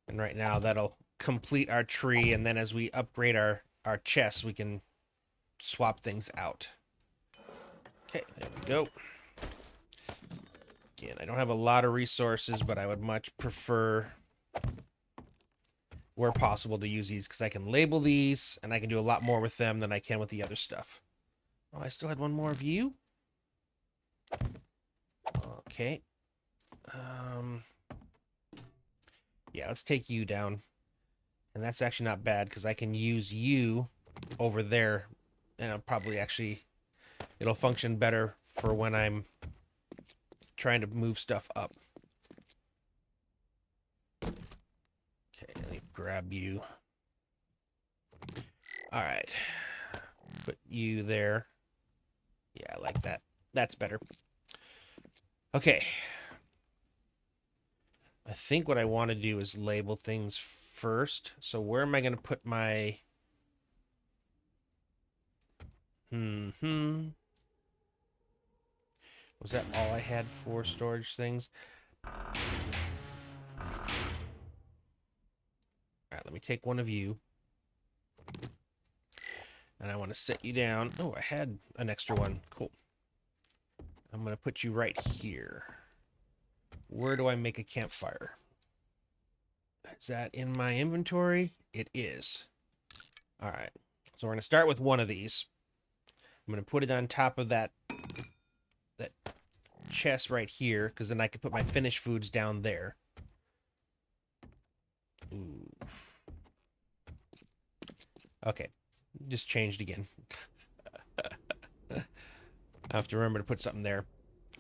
And right now that'll complete our tree, and then as we upgrade our chests, we can swap things out. Okay, there we go. Again, I don't have a lot of resources, but I would much prefer, where possible, to use these because I can label these and I can do a lot more with them than I can with the other stuff. Oh, I still had one more view. Okay. Yeah, let's take you down. And that's actually not bad because I can use you over there, and I'll probably actually... It'll function better for when I'm trying to move stuff up. Okay, let me grab you. All right. Put you there. Yeah, I like that. That's better. Okay. I think what I want to do is label things first. So where am I going to put my... Was that all I had for storage things? Alright, let me take one of you. And I want to set you down. Oh, I had an extra one. Cool. I'm going to put you right here. Where do I make a campfire? Is that in my inventory? It is. Alright. So we're going to start with one of these. I'm going to put it on top of that chest right here, because then I can put my finished foods down there. Ooh. Okay. Just changed again. I have to remember to put something there.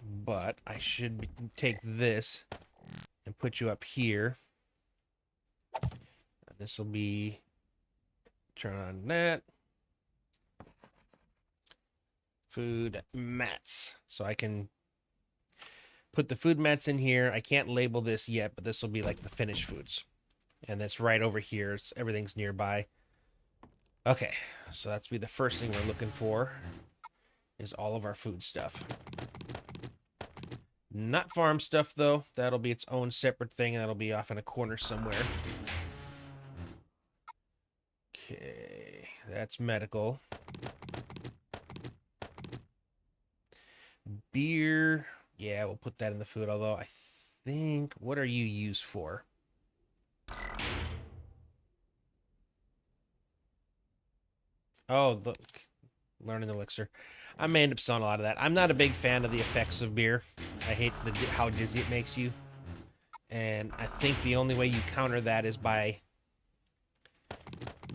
But I should take this and put you up here. This will be... Turn on that. Food mats. So I can put the food mats in here. I can't label this yet, but this will be like the finished foods. And that's right over here. So everything's nearby. Okay, so that's be the first thing we're looking for, is all of our food stuff. Not farm stuff, though. That'll be its own separate thing, and that'll be off in a corner somewhere. Okay, that's medical. Beer. Yeah, we'll put that in the food, although I think... What are you used for? Oh, look. Learning elixir. I may end up selling a lot of that. I'm not a big fan of the effects of beer. I hate how dizzy it makes you. And I think the only way you counter that is by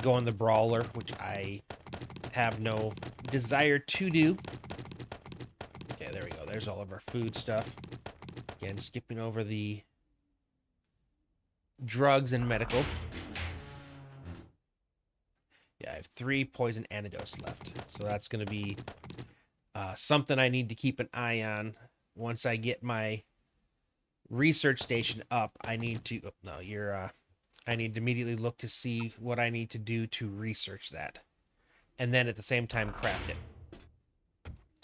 going the brawler, which I have no desire to do. Okay, there we go. There's all of our food stuff. Again, skipping over the drugs and medical. Yeah, I have 3 poison antidotes left. So that's going to be something I need to keep an eye on. Once I get my research station up, I need to... Oh, no, you're... I need to immediately look to see what I need to do to research that. And then at the same time, craft it.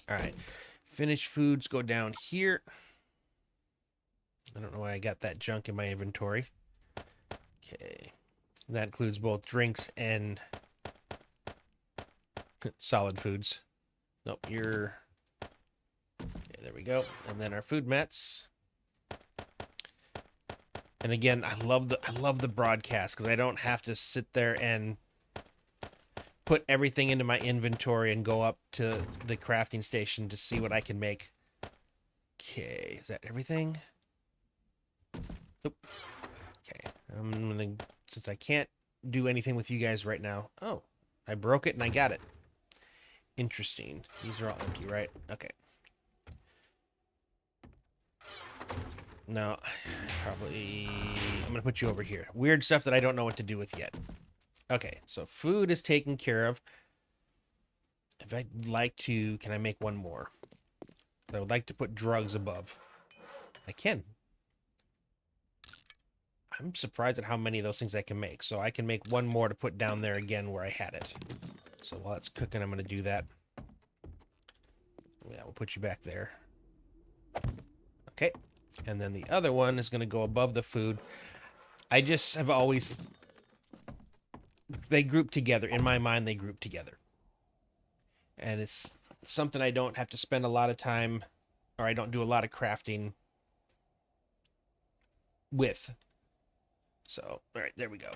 All right. Finished foods go down here. I don't know why I got that junk in my inventory. Okay. That includes both drinks and solid foods. Nope, you're... Okay, there we go. And then our food mats. And again, I love the broadcast because I don't have to sit there and put everything into my inventory and go up to the crafting station to see what I can make. Okay, is that everything? Nope. Okay, I'm gonna, since I can't do anything with you guys right now. Oh, I broke it and I got it. Interesting. These are all empty, right? Okay. No, probably... I'm going to put you over here. Weird stuff that I don't know what to do with yet. Okay, so food is taken care of. If I'd like to... Can I make one more? I would like to put drugs above. I can. I'm surprised at how many of those things I can make. So I can make one more to put down there again where I had it. So while it's cooking, I'm going to do that. Yeah, we'll put you back there. Okay. And then the other one is going to go above the food. I just have always... They group together. In my mind, they group together. And it's something I don't have to spend a lot of time, or I don't do a lot of crafting with. So, all right, there we go.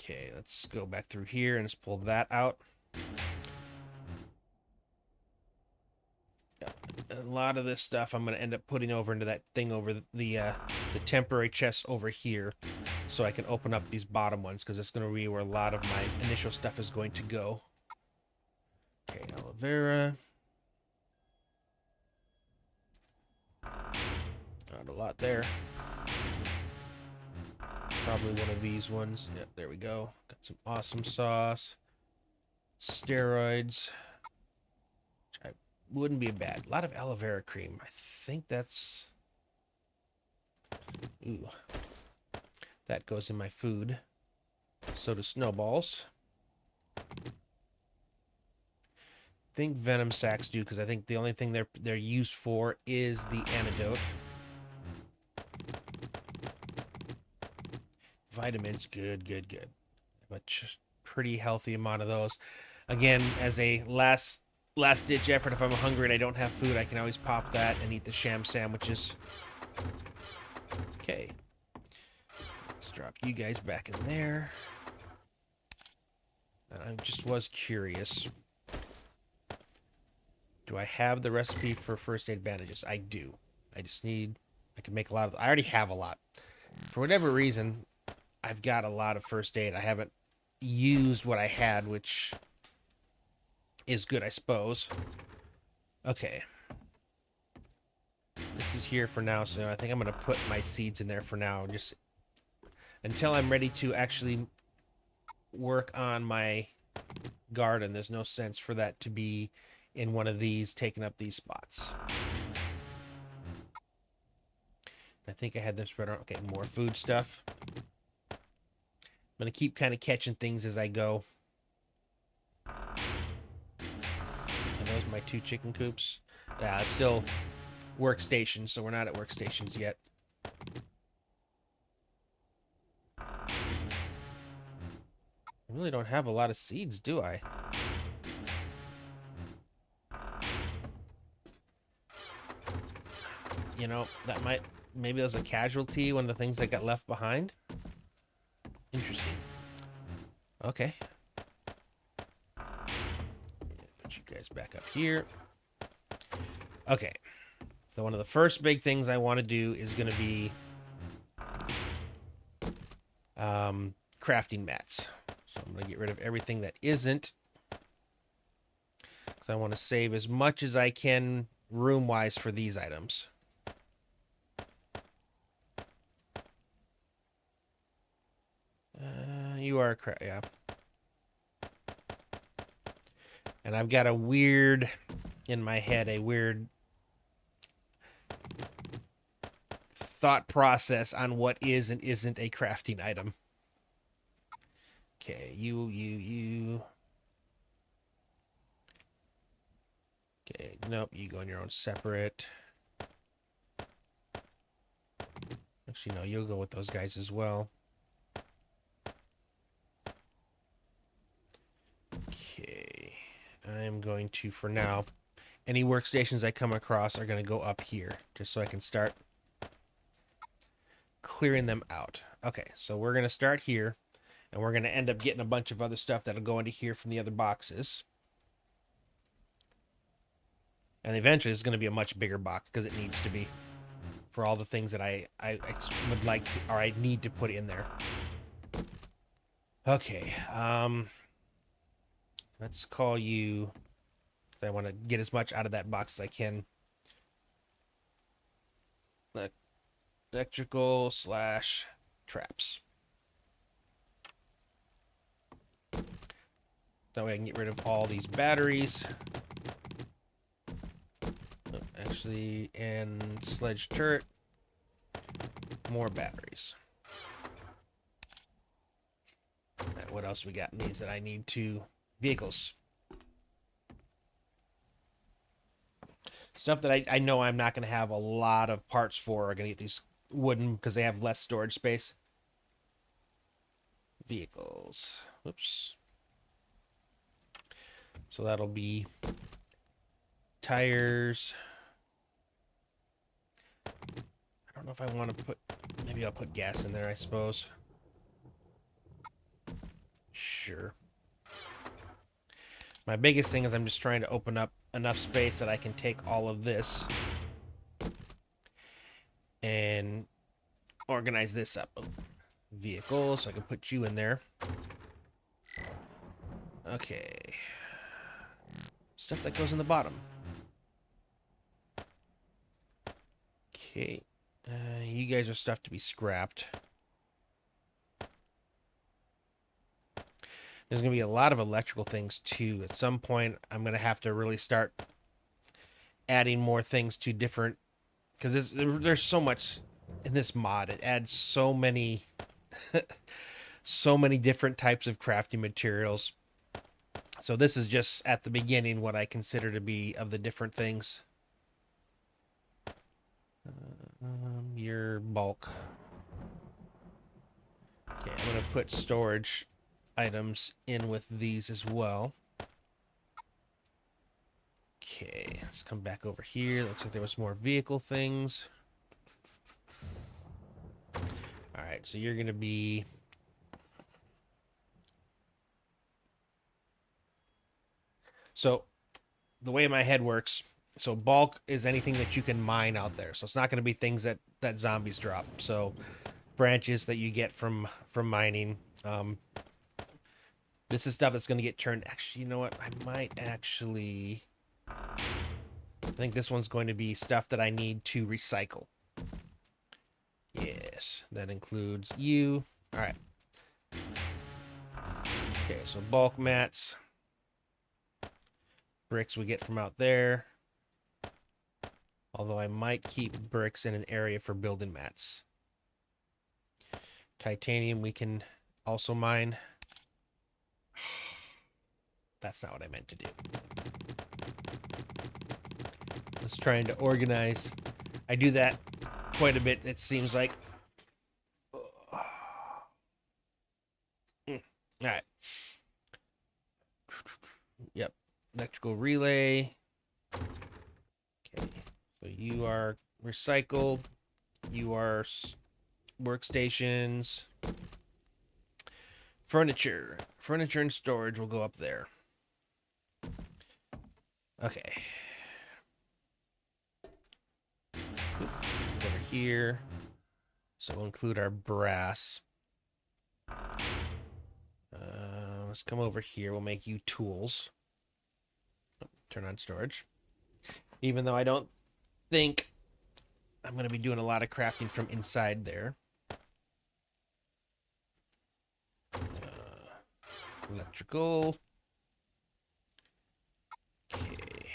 Okay, let's go back through here and just pull that out. A lot of this stuff I'm going to end up putting over into that thing over the temporary chest over here, so I can open up these bottom ones, because it's going to be where a lot of my initial stuff is going to go. Okay, aloe vera. Not a lot there. Probably one of these ones. Yep, there we go. Got some awesome sauce. Steroids. Wouldn't be bad. A lot of aloe vera cream. I think that's... Ooh. That goes in my food. So do snowballs. I think venom sacs do, because I think the only thing they're used for is the antidote. Vitamins, good. But just pretty healthy amount of those. Again, as a last-ditch effort, if I'm hungry and I don't have food, I can always pop that and eat the sham sandwiches. Okay. Let's drop you guys back in there. And I just was curious. Do I have the recipe for first aid bandages? I do. I just need... I can make a lot of... I already have a lot. For whatever reason, I've got a lot of first aid. I haven't used what I had, which is good, I suppose. Okay. This is here for now, so I think I'm going to put my seeds in there for now, just until I'm ready to actually work on my garden. There's no sense for that to be in one of these, taking up these spots. I think I had them spread around. Okay, more food stuff. I'm going to keep kind of catching things as I go. And those are my 2 chicken coops. It's still workstations, so we're not at workstations yet. I really don't have a lot of seeds, do I? You know, that might... Maybe that was a casualty, one of the things that got left behind. Interesting. Okay. Put you guys back up here. Okay. So one of the first big things I want to do is going to be crafting mats. So I'm going to get rid of everything that isn't, because I want to save as much as I can room-wise for these items. You are correct, yeah. And I've got a weird, in my head, a weird thought process on what is and isn't a crafting item. Okay, you. Okay, nope, you go on your own separate. Actually, no, you'll go with those guys as well. Okay, I'm going to, for now, any workstations I come across are going to go up here, just so I can start clearing them out. Okay, so we're going to start here, and we're going to end up getting a bunch of other stuff that'll go into here from the other boxes. And eventually it's going to be a much bigger box, because it needs to be, for all the things that I would like to, or I need to put in there. Okay, let's call you, I want to get as much out of that box as I can. Electrical / traps. That way I can get rid of all these batteries. Oh, actually, and sledge turret. More batteries. Right, what else we got in these that I need to... Vehicles. Stuff that I know I'm not going to have a lot of parts for. I'm going to get these wooden because they have less storage space. Vehicles. Whoops. So that'll be tires. I don't know if I want to put... Maybe I'll put gas in there, I suppose. Sure. My biggest thing is I'm just trying to open up enough space that I can take all of this and organize this up. Vehicles, so I can put you in there. Okay. Stuff that goes in the bottom. Okay. You guys are stuff to be scrapped. There's going to be a lot of electrical things, too. At some point, I'm going to have to really start adding more things to different... Because there's so much in this mod. It adds so many... so many different types of crafting materials. So this is just, at the beginning, what I consider to be of the different things. Your bulk. Okay, I'm going to put storage items in with these as well. Okay, let's come back over here. Looks like there was more vehicle things. Alright, so you're going to be... So, the way my head works, so bulk is anything that you can mine out there. So it's not going to be things that zombies drop. So, branches that you get from mining. This is stuff that's going to get turned... Actually, you know what? I might actually... I think this one's going to be stuff that I need to recycle. Yes, that includes you. All right. Okay, so bulk mats. Bricks we get from out there. Although I might keep bricks in an area for building mats. Titanium we can also mine. That's not what I meant to do. Just trying to organize. I do that quite a bit, it seems like. Alright. Yep. Electrical relay. Okay. So you are recycled. You are workstations. Furniture. Furniture and storage will go up there. Okay. Over here. So we'll include our brass. Let's come over here. We'll make you tools. Turn on storage. Even though I don't think I'm going to be doing a lot of crafting from inside there. Electrical. Okay.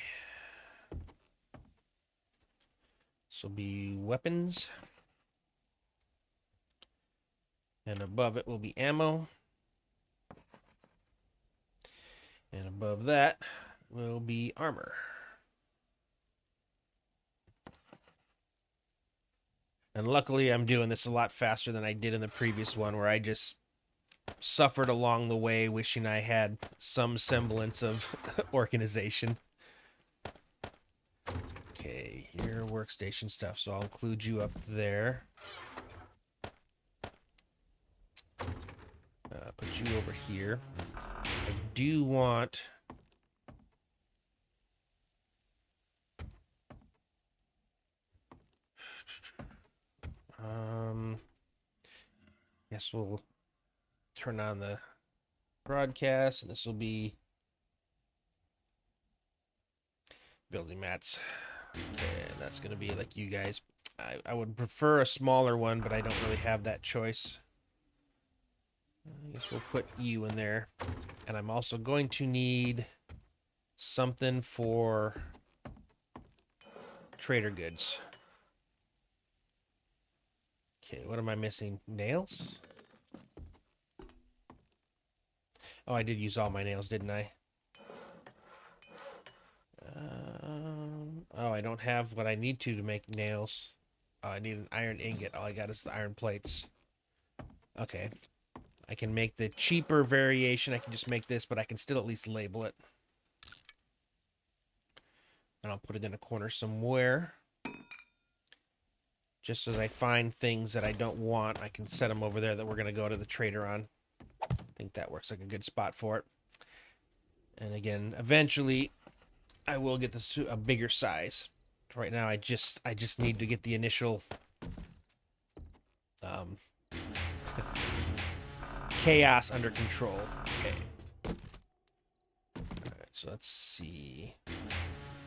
This will be weapons. And above it will be ammo. And above that will be armor. And luckily I'm doing this a lot faster than I did in the previous one, where I just suffered along the way, wishing I had some semblance of organization. Okay, your workstation stuff, so I'll include you up there. Put you over here. I do want... guess we'll turn on the broadcast, and this will be building mats. Okay, and that's going to be like you guys. I would prefer a smaller one, but I don't really have that choice. I guess we'll put you in there. And I'm also going to need something for trader goods. Okay, what am I missing? Nails? Oh, I did use all my nails, didn't I? Oh, I don't have what I need to make nails. Oh, I need an iron ingot. All I got is the iron plates. Okay. I can make the cheaper variation. I can just make this, but I can still at least label it. And I'll put it in a corner somewhere. Just as I find things that I don't want, I can set them over there that we're going to go to the trader on. I think that works like a good spot for it. And again, eventually, I will get this to a bigger size. Right now, I just need to get the initial chaos under control. Okay. Alright, so let's see.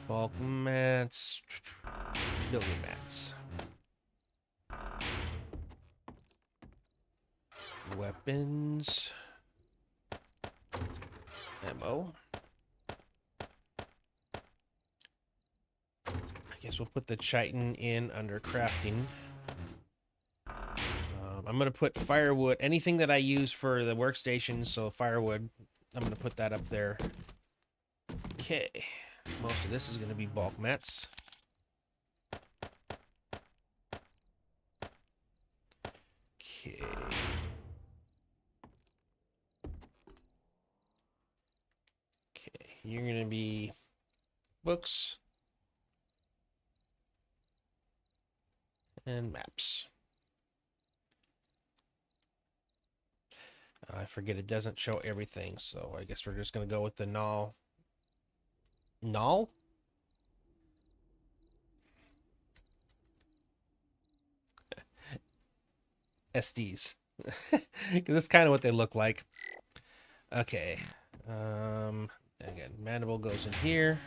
Bulk mats. Building mats. Weapons. Ammo. I guess we'll put the chitin in under crafting. I'm going to put firewood, anything that I use for the workstation, so firewood, I'm going to put that up there. Okay. Most of this is going to be bulk mats. Okay. Okay, you're going to be books and maps. I forget it doesn't show everything, so I guess we're just going to go with the null. Null? SDs. Because that's kind of what they look like. Okay. Again, mandible goes in here.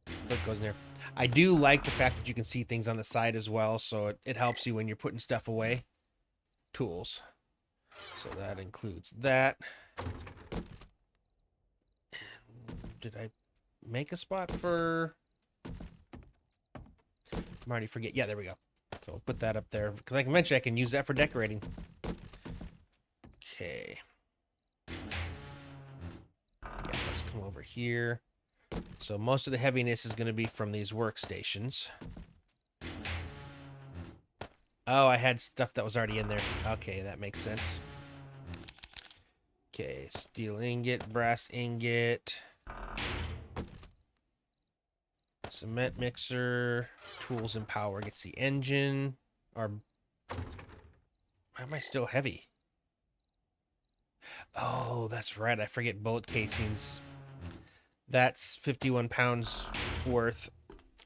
Foot goes in there. I do like the fact that you can see things on the side as well, so it helps you when you're putting stuff away. Tools. So that includes that. Did I make a spot for... I already forget. Yeah, there we go. So we'll put that up there. Because like I mentioned, I can use that for decorating. Okay. Yeah, let's come over here. So most of the heaviness is going to be from these workstations. Oh, I had stuff that was already in there. Okay, that makes sense. Okay, steel ingot, brass ingot, cement mixer, tools and power gets the engine. Or why am I still heavy? Oh, that's right. I forget bullet casings. That's 51 pounds worth.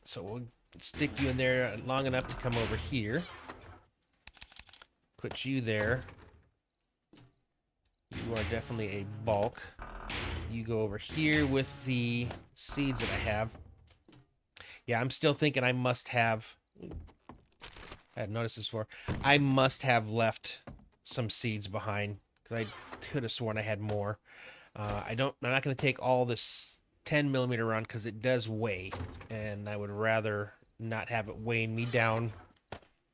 So we'll stick you in there long enough to come over here. Put you there. You are definitely a bulk. You go over here with the seeds that I have. Yeah, I'm still thinking I must have... I hadn't noticed this before. I must have left some seeds behind, because I could have sworn I had more. I'm not going to take all this 10mm run because it does weigh, and I would rather not have it weighing me down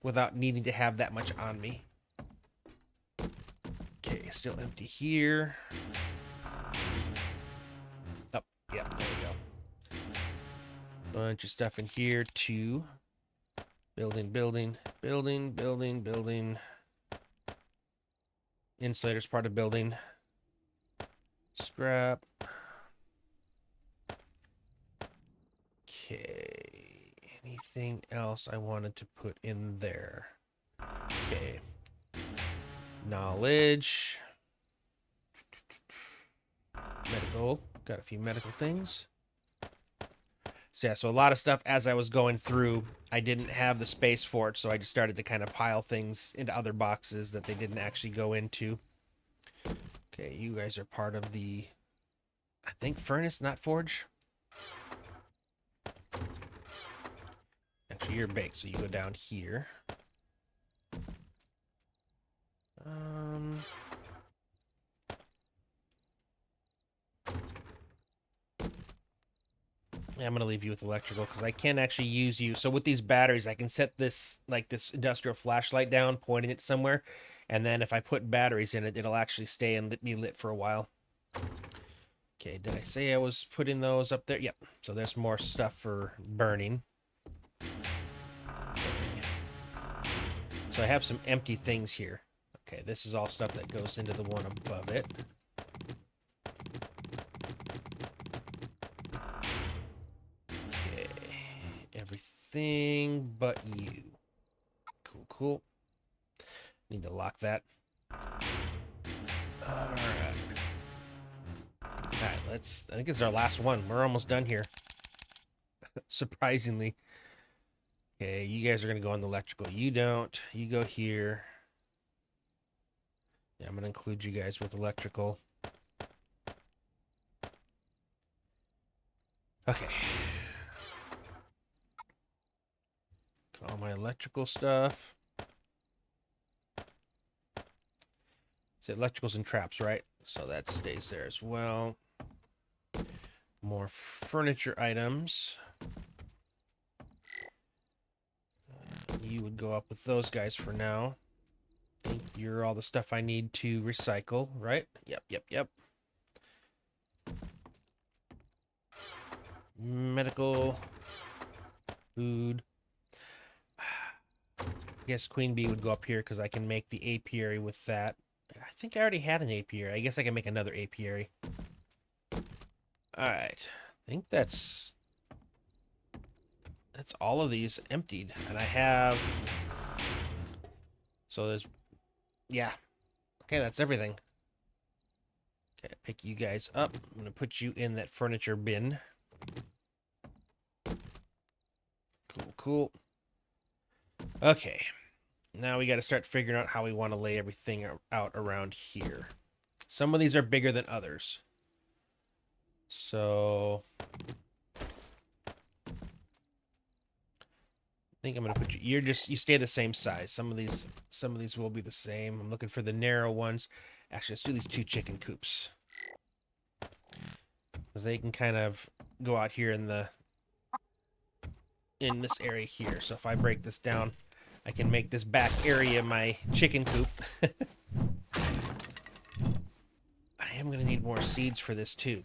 without needing to have that much on me. Okay, still empty here. Oh, yeah, there we go. Bunch of stuff in here too. Building, building, building, building, building. Insulator's part of building. Scrap. Okay. Anything else I wanted to put in there? Okay. Knowledge. Medical. Got a few medical things. So yeah, so a lot of stuff as I was going through, I didn't have the space for it, so I just started to kind of pile things into other boxes that they didn't actually go into. Okay, you guys are part of the, I think, furnace, not forge. Actually, you're baked, so you go down here. Yeah, I'm going to leave you with electrical because I can actually use you. So with these batteries, I can set this, like this industrial flashlight down, pointing it somewhere. And then if I put batteries in it, it'll actually stay and be lit for a while. Okay, did I say I was putting those up there? Yep. So there's more stuff for burning. So I have some empty things here. Okay, this is all stuff that goes into the one above it. Okay, everything but you. Cool, cool. Need to lock that. Alright. Alright, I think this is our last one. We're almost done here. Surprisingly. Okay, you guys are going to go on the electrical. You don't. You go here. Yeah, I'm going to include you guys with electrical. Okay. All my electrical stuff. So electricals and traps, right? So that stays there as well. More furniture items. You would go up with those guys for now. I think you're all the stuff I need to recycle, right? Yep, yep, yep. Medical. Food. I guess Queen Bee would go up here because I can make the apiary with that. I think I already had an apiary. I guess I can make another apiary. Alright. I think that's all of these emptied. And I have... So there's... Yeah. Okay, that's everything. Okay, pick you guys up. I'm going to put you in that furniture bin. Cool, cool. Okay. Now we got to start figuring out how we want to lay everything out around here. Some of these are bigger than others. So... I think I'm gonna put you. You stay the same size. Some of these will be the same. I'm looking for the narrow ones. Actually, let's do these 2 chicken coops because they can kind of go out here in this area here. So if I break this down, I can make this back area my chicken coop. I am gonna need more seeds for this too.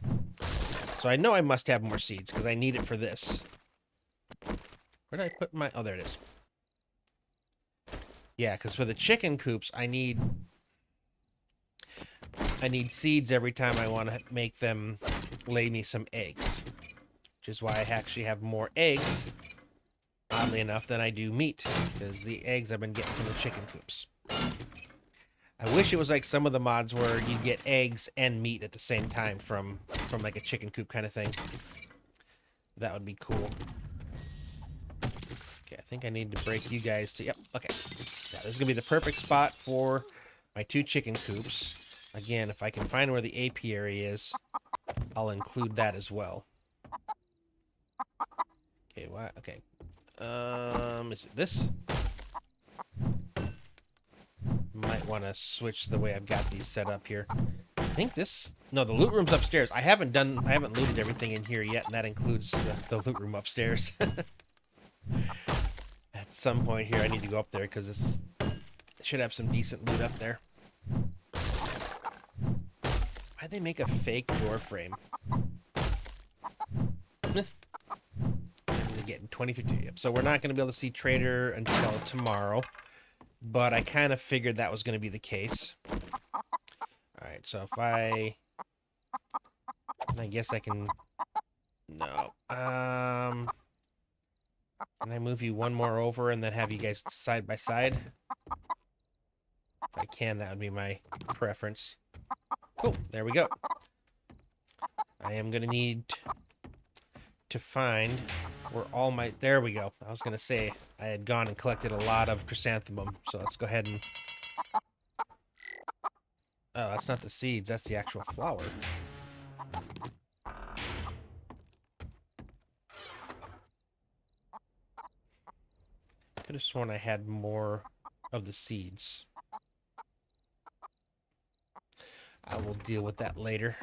So I know I must have more seeds because I need it for this. Where did I put my... Oh, there it is. Yeah, because for the chicken coops, I need seeds every time I want to make them lay me some eggs. Which is why I actually have more eggs, oddly enough, than I do meat. Because the eggs I've been getting from the chicken coops. I wish it was like some of the mods where you get eggs and meat at the same time from like a chicken coop kind of thing. That would be cool. Okay, I think I need to break you guys to... Yep, okay. Yeah, this is going to be the perfect spot for my 2 chicken coops. Again, if I can find where the apiary is, I'll include that as well. Okay, what? Okay. Is it this? Might want to switch the way I've got these set up here. I think this... No, the loot room's upstairs. I haven't looted everything in here yet, and that includes the loot room upstairs. At some point here, I need to go up there, because it should have some decent loot up there. Why'd they make a fake door frame? Getting 2050. Yep. So we're not going to be able to see Trader until tomorrow, but I kind of figured that was going to be the case. All right, so if I guess I can... No. Can I move you one more over and then have you guys side by side? If I can, that would be my preference. Cool, there we go. I am going to need to find where all my... There we go. I was going to say I had gone and collected a lot of chrysanthemum, so let's go ahead and... Oh, that's not the seeds. That's the actual flower. Could have sworn I had more of the seeds. I will deal with that later.